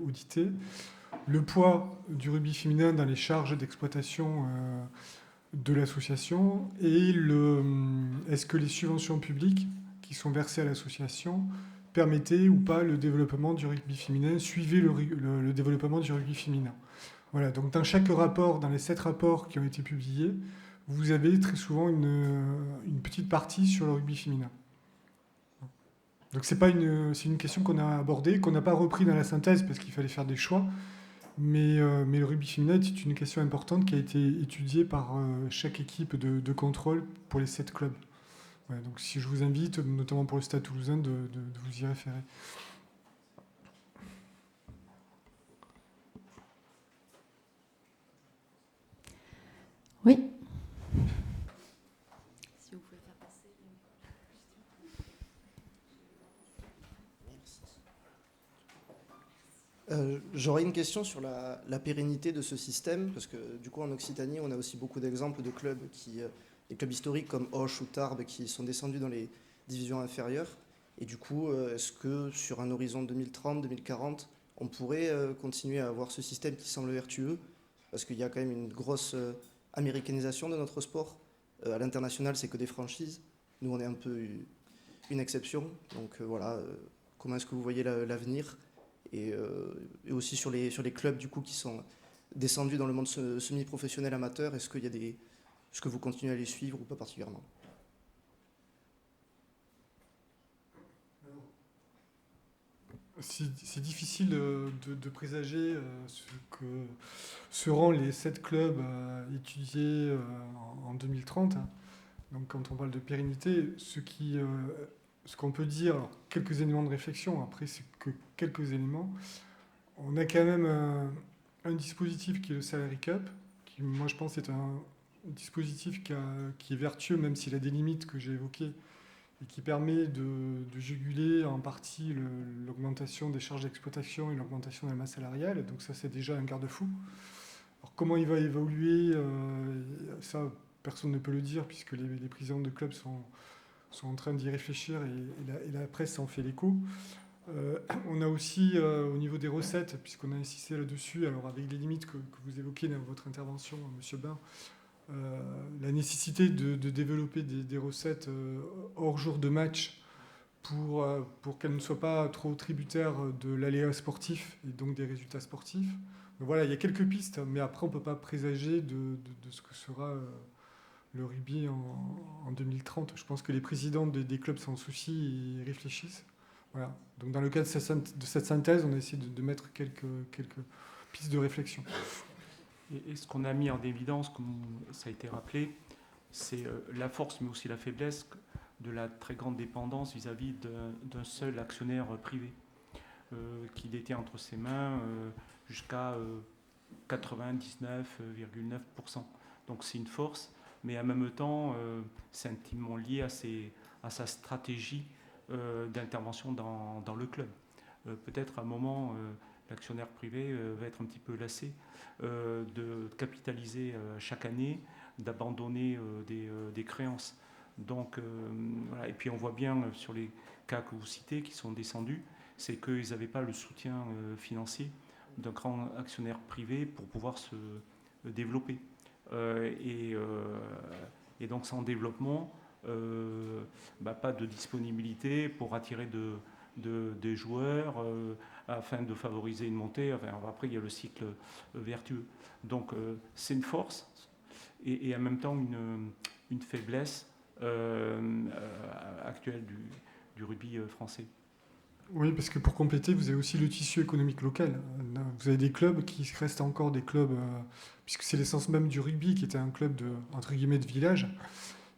audité, le poids du rugby féminin dans les charges d'exploitation de l'association et est-ce que les subventions publiques qui sont versées à l'association permettaient ou pas le développement du rugby féminin, suivaient le développement du rugby féminin. Voilà, donc dans chaque rapport, dans les 7 rapports qui ont été publiés, vous avez très souvent une petite partie sur le rugby féminin. Donc c'est une question qu'on a abordée, qu'on n'a pas repris dans la synthèse parce qu'il fallait faire des choix. Mais le rugby féminin est une question importante qui a été étudiée par chaque équipe de contrôle pour les 7 clubs. Ouais, donc si je vous invite, notamment pour le Stade Toulousain, de vous y référer. Oui. Si vous pouvez faire passer. J'aurais une question sur la pérennité de ce système, parce que du coup en Occitanie, on a aussi beaucoup d'exemples de clubs des clubs historiques comme Auch ou Tarbes qui sont descendus dans les divisions inférieures. Et du coup, est-ce que sur un horizon 2030-2040, on pourrait continuer à avoir ce système qui semble vertueux? Parce qu'il y a quand même une grosse américanisation de notre sport. À l'international, c'est que des franchises. Nous, on est un peu une exception. Donc voilà, comment est-ce que vous voyez l'avenir? Et aussi sur les clubs du coup qui sont descendus dans le monde semi-professionnel amateur, est-ce que vous continuez à les suivre ou pas particulièrement? C'est difficile de présager ce que seront les 7 clubs étudiés en 2030. Donc quand on parle de pérennité, ce qu'on peut dire, alors, quelques éléments de réflexion, après c'est que quelques éléments. On a quand même un dispositif qui est le Salary Cup, qui moi je pense est un dispositif qui est vertueux, même s'il a des limites que j'ai évoquées, et qui permet de juguler en partie l'augmentation des charges d'exploitation et l'augmentation de la masse salariale. Donc ça, c'est déjà un garde-fou. Alors comment il va évoluer, ça, personne ne peut le dire, puisque les présidents de clubs sont en train d'y réfléchir et la presse en fait l'écho. On a aussi, au niveau des recettes, puisqu'on a insisté là-dessus, alors avec les limites que vous évoquez dans votre intervention, M. Bain, la nécessité de développer des recettes hors jour de match pour qu'elles ne soient pas trop tributaires de l'aléa sportif et donc des résultats sportifs. Donc voilà, il y a quelques pistes, mais après on ne peut pas présager de ce que sera le rugby en 2030. Je pense que les présidents des clubs s'en soucient et y réfléchissent. Voilà. Donc dans le cadre de cette synthèse, on a essayé de mettre quelques pistes de réflexion. Et ce qu'on a mis en évidence, comme ça a été rappelé, c'est la force mais aussi la faiblesse de la très grande dépendance vis-à-vis d'un seul actionnaire privé qui détient entre ses mains jusqu'à 99,9%. Donc c'est une force, mais en même temps c'est intimement lié à sa stratégie d'intervention dans le club. Peut-être à un moment, l'actionnaire privé va être un petit peu lassé de capitaliser chaque année, d'abandonner des créances. Donc, voilà. Et puis on voit bien sur les cas que vous citez qui sont descendus, c'est qu'ils n'avaient pas le soutien financier d'un grand actionnaire privé pour pouvoir se développer. Et donc sans développement, pas de disponibilité pour attirer des joueurs afin de favoriser une montée. Enfin, après, il y a le cycle vertueux. Donc, c'est une force et en même temps une faiblesse actuelle du rugby français. Oui, parce que pour compléter, vous avez aussi le tissu économique local. Vous avez des clubs qui restent encore des clubs, puisque c'est l'essence même du rugby, qui était un club entre guillemets de village.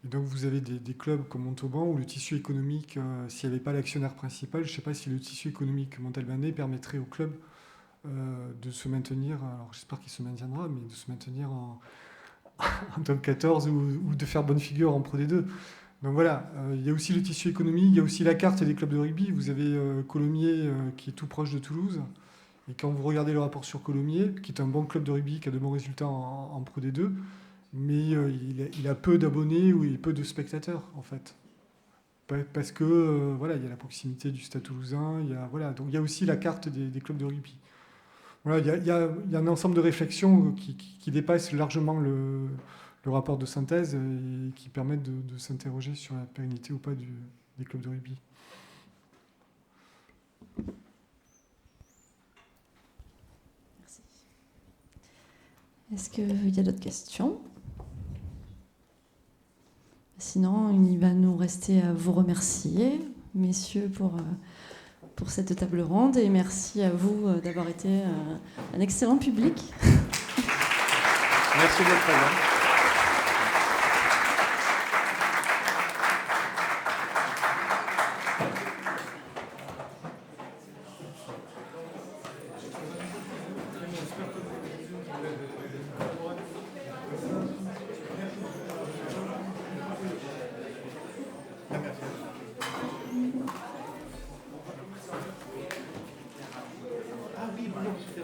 Et donc vous avez des clubs comme Montauban où le tissu économique, s'il n'y avait pas l'actionnaire principal, je ne sais pas si le tissu économique montalbanais permettrait au club de se maintenir, alors j'espère qu'il se maintiendra, mais de se maintenir en top 14 ou de faire bonne figure en Pro D2. Donc voilà, il y a aussi le tissu économique, il y a aussi la carte des clubs de rugby. Vous avez Colomiers qui est tout proche de Toulouse. Et quand vous regardez le rapport sur Colomiers, qui est un bon club de rugby, qui a de bons résultats en Pro D2, mais il a peu d'abonnés ou peu de spectateurs, en fait. Parce que, voilà, il y a la proximité du Stade Toulousain, donc il y a aussi la carte des clubs de rugby. Voilà, il y a un ensemble de réflexions qui dépassent largement le rapport de synthèse et qui permettent de s'interroger sur la pérennité ou pas des clubs de rugby. Merci. Est-ce qu'il y a d'autres questions ? Sinon, il va nous rester à vous remercier, messieurs, pour cette table ronde, et merci à vous d'avoir été un excellent public. Merci de votre présence. Ah oui, bonjour, etc.